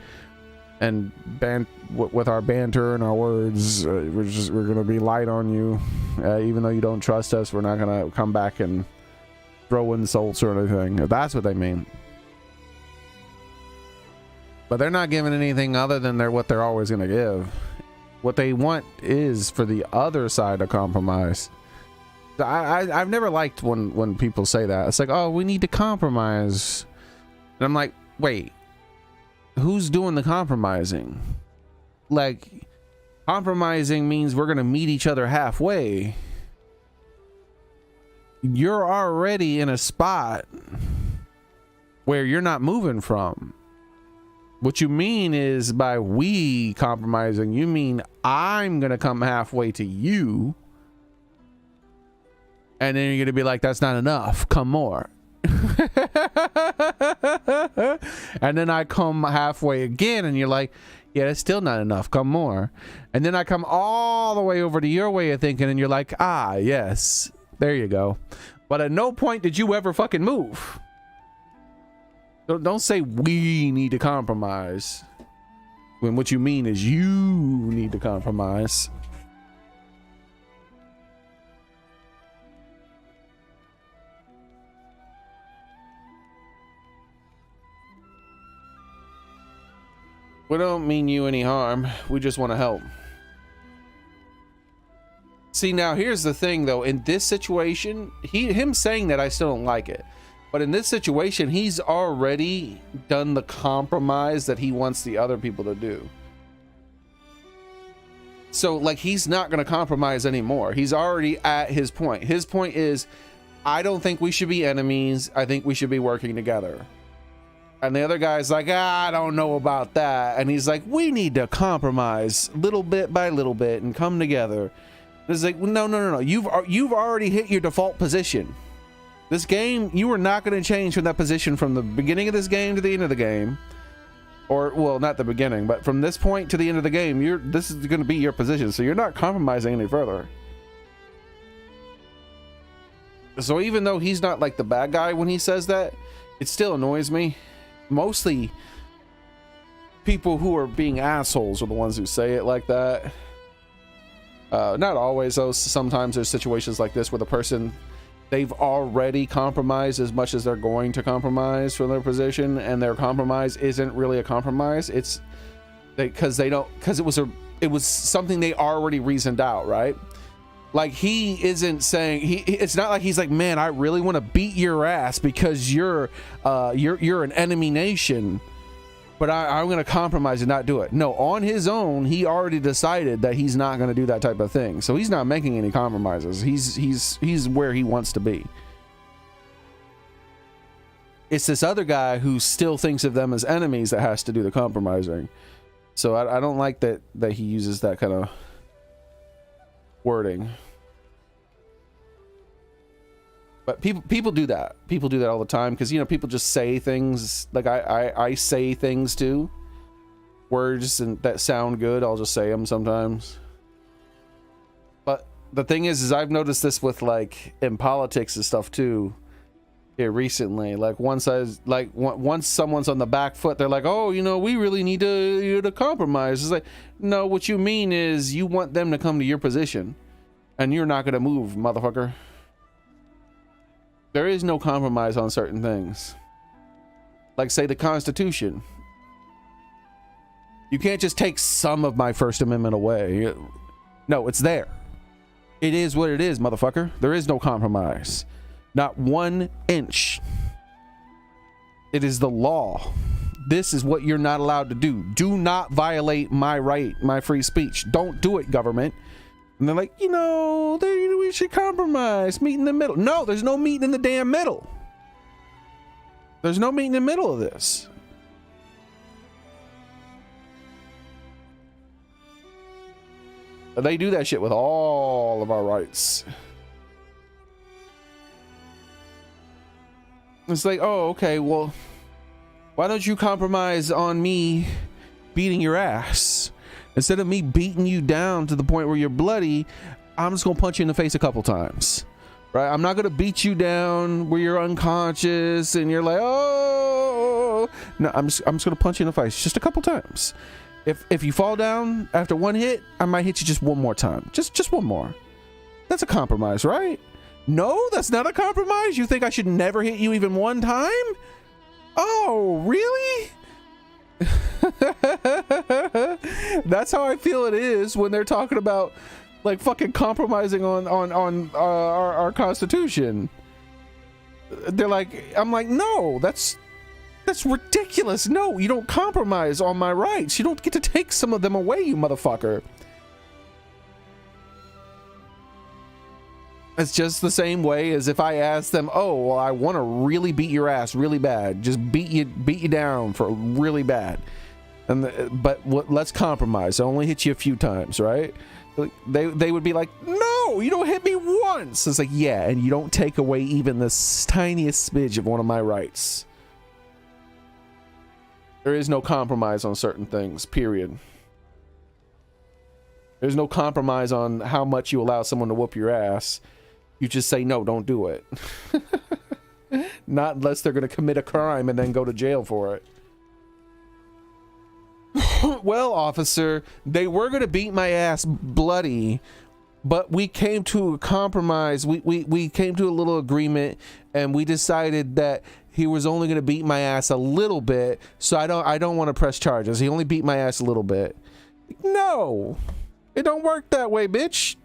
with our banter and our words. We're gonna be light on you, even though you don't trust us. We're not gonna come back and throw insults or anything. That's what they mean. But they're not giving anything other than what they're always gonna give. What they want is for the other side to compromise. I've never liked when people say that. It's like, oh, we need to compromise, and I'm like, wait. Who's doing the compromising? Like, compromising means we're gonna meet each other halfway. You're already in a spot where you're not moving from. What you mean is by we compromising, you mean I'm gonna come halfway to you, and then you're gonna be like, that's not enough, come more. And then I come halfway again and you're like, yeah, it's still not enough, come more. And then I come all the way over to your way of thinking and you're like, ah, yes, there you go. But at no point did you ever fucking move. Don't say we need to compromise when what you mean is you need to compromise. We don't mean you any harm. We just want to help. See, now here's the thing though. In this situation, him saying that, I still don't like it. But in this situation, he's already done the compromise that he wants the other people to do. So like, he's not going to compromise anymore. He's already at his point. His point is, I don't think we should be enemies. I think we should be working together. And the other guy's like, I don't know about that. And he's like, we need to compromise little bit by little bit and come together. It's like, no. You've already hit your default position. This game, you are not going to change from that position from the beginning of this game to the end of the game. Or, well, not the beginning, but from this point to the end of the game, this is going to be your position. So you're not compromising any further. So even though he's not like the bad guy when he says that, it still annoys me. Mostly people who are being assholes are the ones who say it like that. Not always though. Sometimes there's situations like this where the person, they've already compromised as much as they're going to compromise for their position, and their compromise isn't really a compromise. It's because it was something they already reasoned out, right? Like, he isn't saying, it's not like he's like, man, I really want to beat your ass because you're an enemy nation, but I'm going to compromise and not do it. No, on his own, he already decided that he's not going to do that type of thing. So he's not making any compromises. He's where he wants to be. It's this other guy who still thinks of them as enemies that has to do the compromising. So I don't like that he uses that kind of wording. But people do that. People do that all the time because, you know, people just say things. Like I say things too. Words that sound good, I'll just say them sometimes. But the thing is I've noticed this with, like, in politics and stuff too. Here recently, like once someone's on the back foot, they're like, oh, you know, we really need to compromise. It's like, no, what you mean is you want them to come to your position and you're not gonna move, motherfucker. There is no compromise on certain things. Like, say, the Constitution. You can't just take some of my First Amendment away. No, it's there. It is what it is, motherfucker. There is no compromise. Not 1 inch. It is the law. This is what you're not allowed to do. Do not violate my right, my free speech. Don't do it, government. And they're like, you know, we should compromise, meet in the middle. No, there's no meeting in the damn middle. There's no meeting in the middle of this. They do that shit with all of our rights. It's like, oh, okay, well, why don't you compromise on me beating your ass? Instead of me beating you down to the point where you're bloody, I'm just gonna punch you in the face a couple times, right? I'm not gonna beat you down where you're unconscious and you're like, oh, no, I'm just gonna punch you in the face just a couple times. If you fall down after one hit, I might hit you just one more time, just one more. That's a compromise, right? No, that's not a compromise. You think I should never hit you even one time? Oh, really? That's how I feel it is when they're talking about, like, fucking compromising on our Constitution. They're like, I'm like, no, that's ridiculous. No, you don't compromise on my rights. You don't get to take some of them away, you motherfucker. It's just the same way as if I ask them, oh, well, I want to really beat your ass really bad. Just beat you down for really bad. Let's compromise. I only hit you a few times, right? They would be like, no, you don't hit me once. It's like, yeah, and you don't take away even the tiniest smidge of one of my rights. There is no compromise on certain things, period. There's no compromise on how much you allow someone to whoop your ass. You just say, no, don't do it. Not unless they're going to commit a crime and then go to jail for it. Well, officer, they were going to beat my ass bloody, but we came to a compromise. We came to a little agreement, and we decided that he was only going to beat my ass a little bit, so I don't want to press charges. He only beat my ass a little bit. No, it don't work that way, bitch.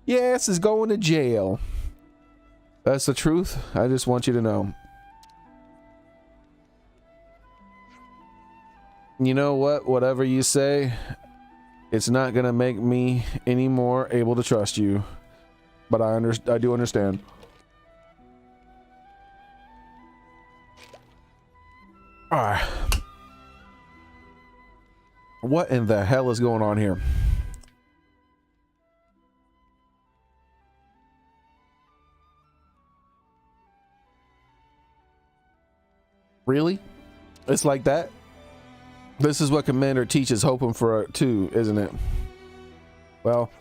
Your ass is going to jail. That's the truth. I just want you to know. You know what? Whatever you say, it's not gonna make me any more able to trust you. But I do understand. Alright. What in the hell is going on here? Really? It's like that? This is what Commander teaches, hoping for too, isn't it? Well,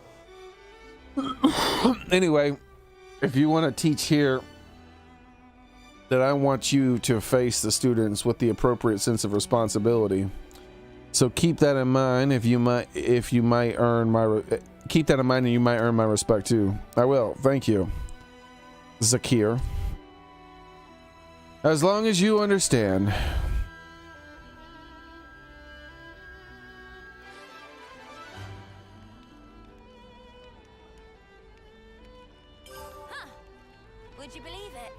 anyway, if you want to teach here, then I want you to face the students with the appropriate sense of responsibility. So keep that in mind. If you might earn my, keep that in mind, and you might earn my respect too. I will. Thank you, Zakir. As long as you understand. Huh. Would you believe it?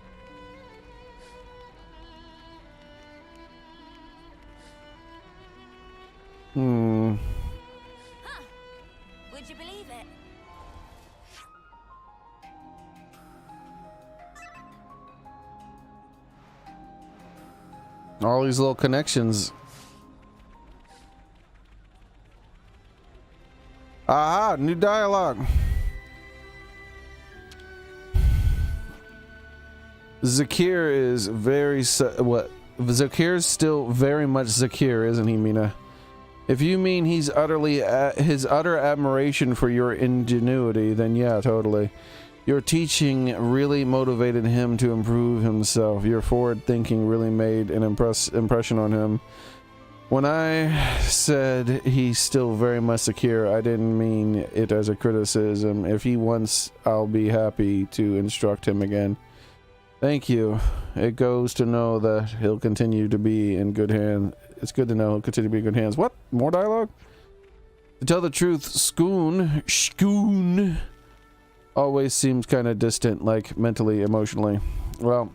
Huh. Would you believe it? All these little connections. Aha, new dialogue. Zakir is very Zakir's still very much Zakir, isn't he, Mina? If you mean he's his utter admiration for your ingenuity, then yeah, totally. Your teaching really motivated him to improve himself. Your forward thinking really made an impression on him. When I said he's still very much secure, I didn't mean it as a criticism. If he wants, I'll be happy to instruct him again. Thank you. It goes to know that he'll continue to be in good hands. It's good to know he'll continue to be in good hands. What? More dialogue? To tell the truth, Schoon always seems kind of distant, like mentally, emotionally. Well,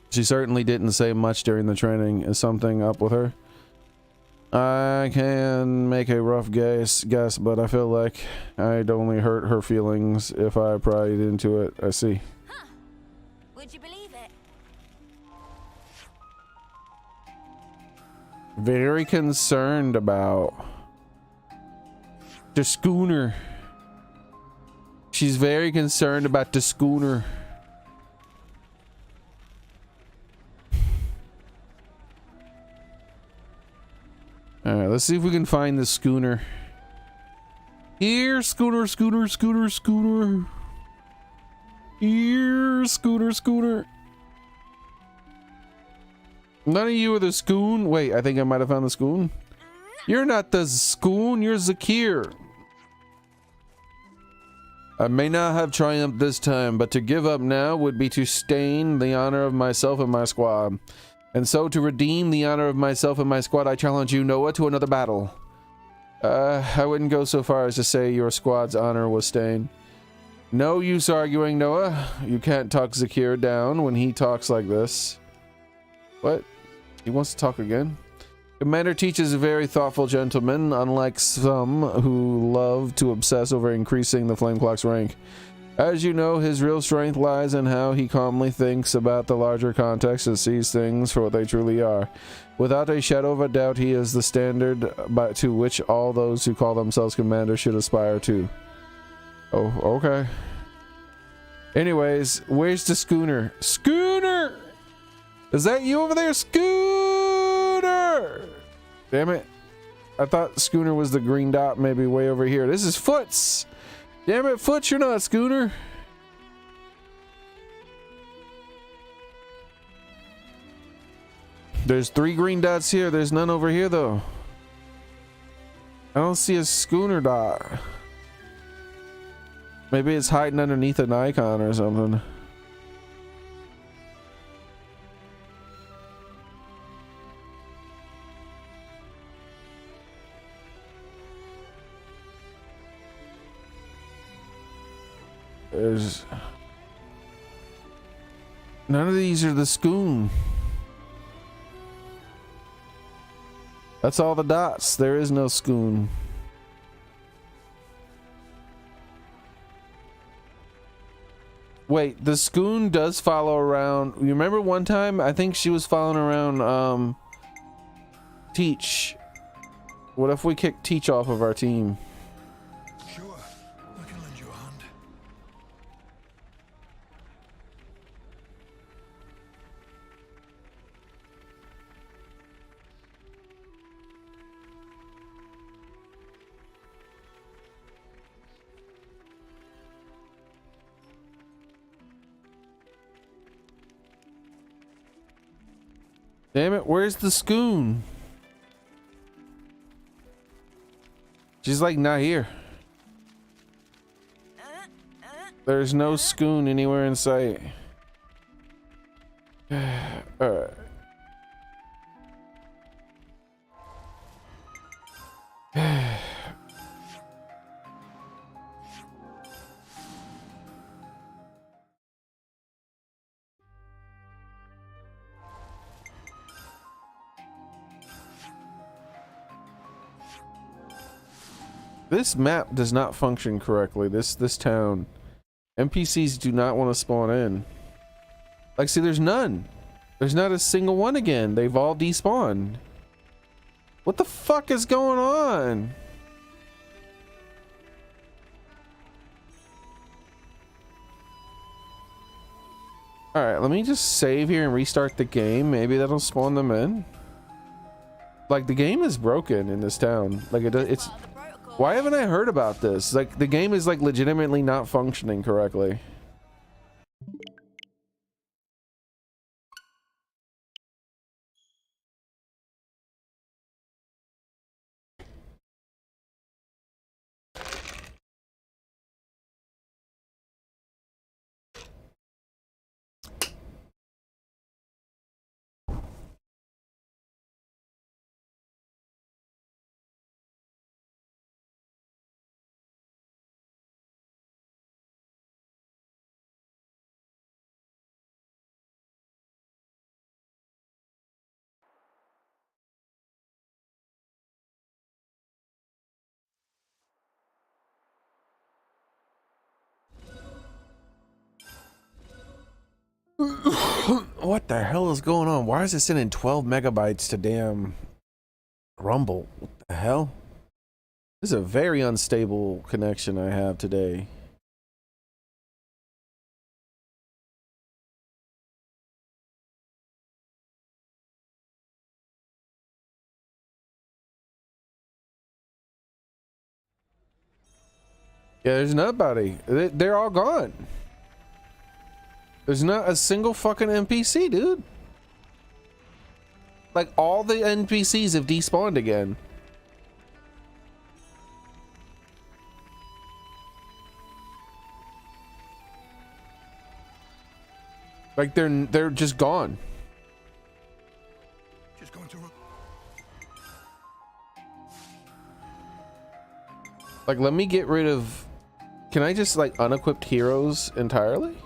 she certainly didn't say much during the training. Is something up with her? I can make a rough guess, but I feel like I'd only hurt her feelings if I pried into it. I see. Huh. Would you believe it? Very concerned about the schooner. She's very concerned about the schooner. Alright, let's see if we can find the schooner. Here, schooner, schooner, schooner, schooner. Here, schooner, schooner. None of you are the Schoon. Wait, I think I might have found the Schoon. You're not the Schoon, you're Zakir. I may not have triumphed this time, but to give up now would be to stain the honor of myself and my squad. And so to redeem the honor of myself and my squad, I challenge you, Noah, to another battle. I wouldn't go so far as to say your squad's honor was stained. No use arguing, Noah. You can't talk Zakir down when he talks like this. What? He wants to talk again? Commander Teach is a very thoughtful gentleman, unlike some who love to obsess over increasing the Flame Clock's rank. As you know, his real strength lies in how he calmly thinks about the larger context and sees things for what they truly are. Without a shadow of a doubt, he is the standard to which all those who call themselves commanders should aspire to. Oh, okay. Anyways, where's the schooner? Schooner! Is that you over there, Schooner? Damn it. I thought Schooner was the green dot, maybe way over here. This is Foots. Damn it, Foots, you're not Schooner. There's 3 green dots here. There's none over here, though. I don't see a Schooner dot. Maybe it's hiding underneath an icon or something. There's none of these are the Schoon. That's all the dots. There is no Schoon. Wait, the Schoon does follow around. You remember one time? I think she was following around Teach. What if we kick Teach off of our team? Sure, I can lend you a hand. Damn it, where's the Scoon? She's like not here. There's no Scoon anywhere in sight. Alright. This map does not function correctly. This town. NPCs do not want to spawn in. Like, see, there's none. There's not a single one again. They've all despawned. What the fuck is going on? Alright, let me just save here and restart the game. Maybe that'll spawn them in. Like, the game is broken in this town. Like, it's... Why haven't I heard about this? Like, the game is, like, legitimately not functioning correctly. What the hell is going on? Why is it sending 12 megabytes to damn Rumble? What the hell? This is a very unstable connection I have today. Yeah, there's nobody. They're all gone. There's not a single fucking NPC, dude. Like, all the NPCs have despawned again. Like, they're just gone. Just going to... Like, let me get rid of... Can I just, like, unequipped heroes entirely?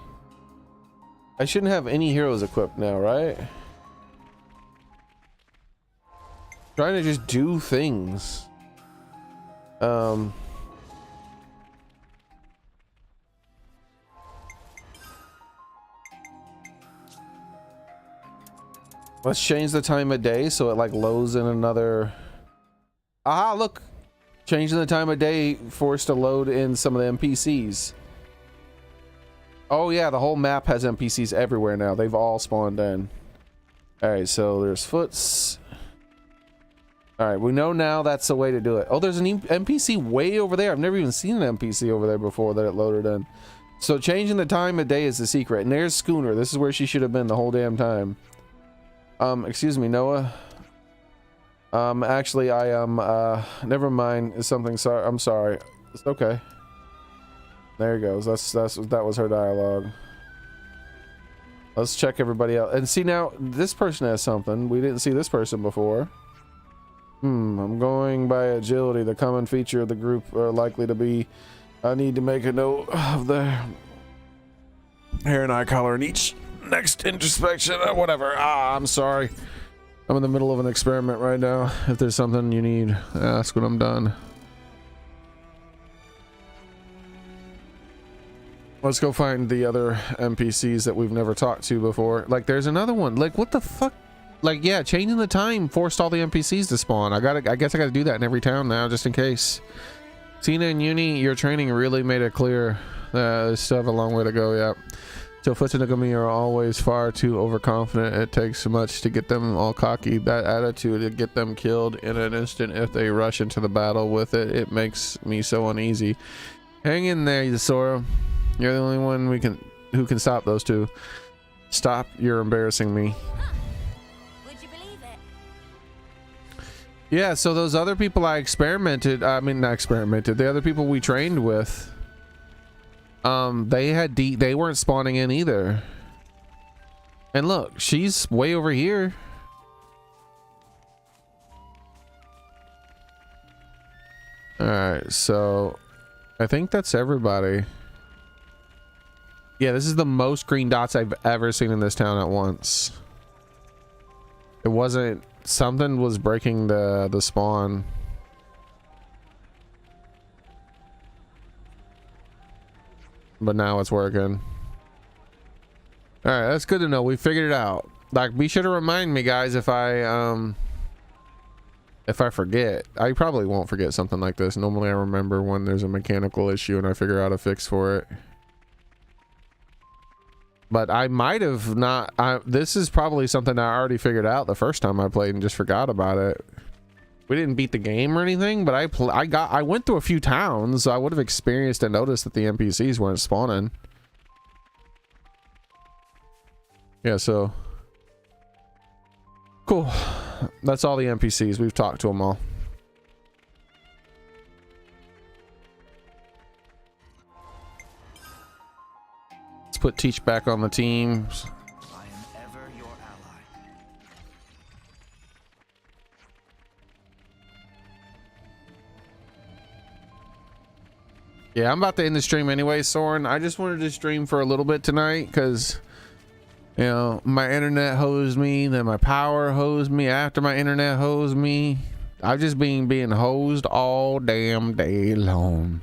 I shouldn't have any heroes equipped now, right? Trying to just do things. Let's change the time of day so it like loads in another... Aha, look! Changing the time of day forced to load in some of the NPCs. Oh yeah, the whole map has NPCs everywhere now. They've all spawned in. Alright, so there's Foots. Alright, we know now that's the way to do it. Oh, there's an NPC way over there. I've never even seen an NPC over there before that it loaded in. So changing the time of day is the secret. And there's Schooner. This is where she should have been the whole damn time. Excuse me, Noah. Actually, never mind. It's something, sorry. I'm sorry. It's okay. There he goes. That was her dialogue. Let's check everybody else. And see now, this person has something. We didn't see this person before. I'm going by agility. The common feature of the group are likely to be... I need to make a note of the hair and eye color in each next introspection. Whatever. I'm sorry. I'm in the middle of an experiment right now. If there's something you need, ask when I'm done. Let's go find the other NPCs that we've never talked to before. Like, there's another one. Like, what the fuck? like, yeah, changing the time forced all the NPCs to spawn. I guess I gotta do that in every town now, just in case. Cena and Uni, your training really made it clear. They still have a long way to go. Yeah. So Foots and Nagumi are always far too overconfident. It takes so much to get them all cocky. That attitude to get them killed in an instant if they rush into the battle with it. It makes me so uneasy. Hang in there, Yusora. You're the only one who can stop those two. Stop, you're embarrassing me. Would you believe it? Yeah, so those other people not experimented, the other people we trained with, they weren't spawning in either. And look, she's way over here. All right, so I think that's everybody. Yeah, this is the most green dots I've ever seen in this town at once. It wasn't, something was breaking the spawn. But now it's working. All right, that's good to know. We figured it out. Like, be sure to remind me, guys, if I forget. I probably won't forget something like this. Normally I remember when there's a mechanical issue and I figure out a fix for it. But I might have not. This is probably something I already figured out the first time I played and just forgot about it. We didn't beat the game or anything, but I went through a few towns, so I would have experienced and noticed that the NPCs weren't spawning. Yeah, so cool. That's all the NPCs. We've talked to them all. Let's put Teach back on the teams. I am ever your ally. Yeah, I'm about to end the stream anyway, Soren. I just wanted to stream for a little bit tonight because, you know, my internet hosed me, then my power hosed me after my internet hosed me. I've just been being hosed all damn day long.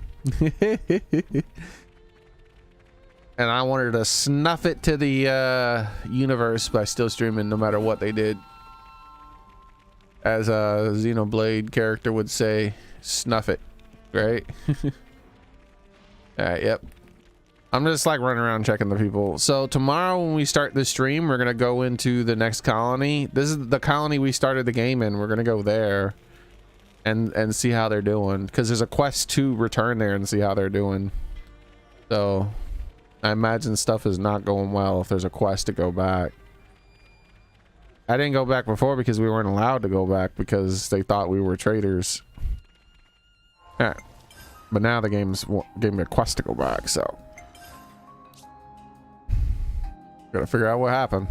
And I wanted to snuff it to the universe by still streaming no matter what they did. As a Xenoblade character would say, snuff it, right? All right, yep. I'm just like running around checking the people. So tomorrow when we start the stream, we're gonna go into the next colony. This is the colony we started the game in. We're gonna go there and see how they're doing, because there's a quest to return there and see how they're doing. So I imagine stuff is not going well if there's a quest to go back. I didn't go back before because we weren't allowed to go back because they thought we were traitors. All right. But now the game's gave me a quest to go back, so gotta figure out what happened.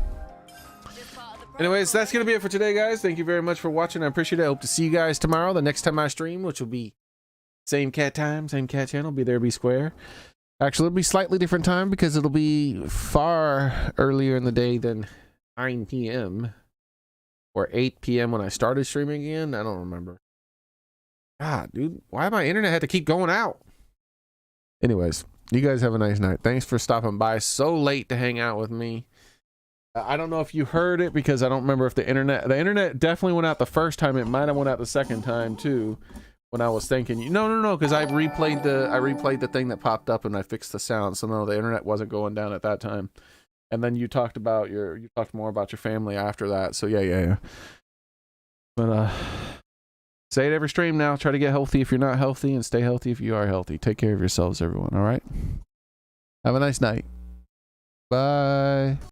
Anyways, that's gonna be it for today, guys. Thank you very much for watching. I appreciate it. I hope to see you guys tomorrow, the next time I stream, which will be same cat time, same cat channel. Be there, be square. Actually, it'll be slightly different time because it'll be far earlier in the day than 9 p.m. or 8 p.m. when I started streaming again. I don't remember. God, dude, why my internet had to keep going out? Anyways, you guys have a nice night. Thanks for stopping by so late to hang out with me. I don't know if you heard it because I don't remember if the internet definitely went out the first time. It might have went out the second time too, when I was thinking, no, because I replayed the thing that popped up and I fixed the sound. So no, the internet wasn't going down at that time. And then you talked more about your family after that. So yeah. But say it every stream now. Try to get healthy if you're not healthy, and stay healthy if you are healthy. Take care of yourselves, everyone. All right. Have a nice night. Bye.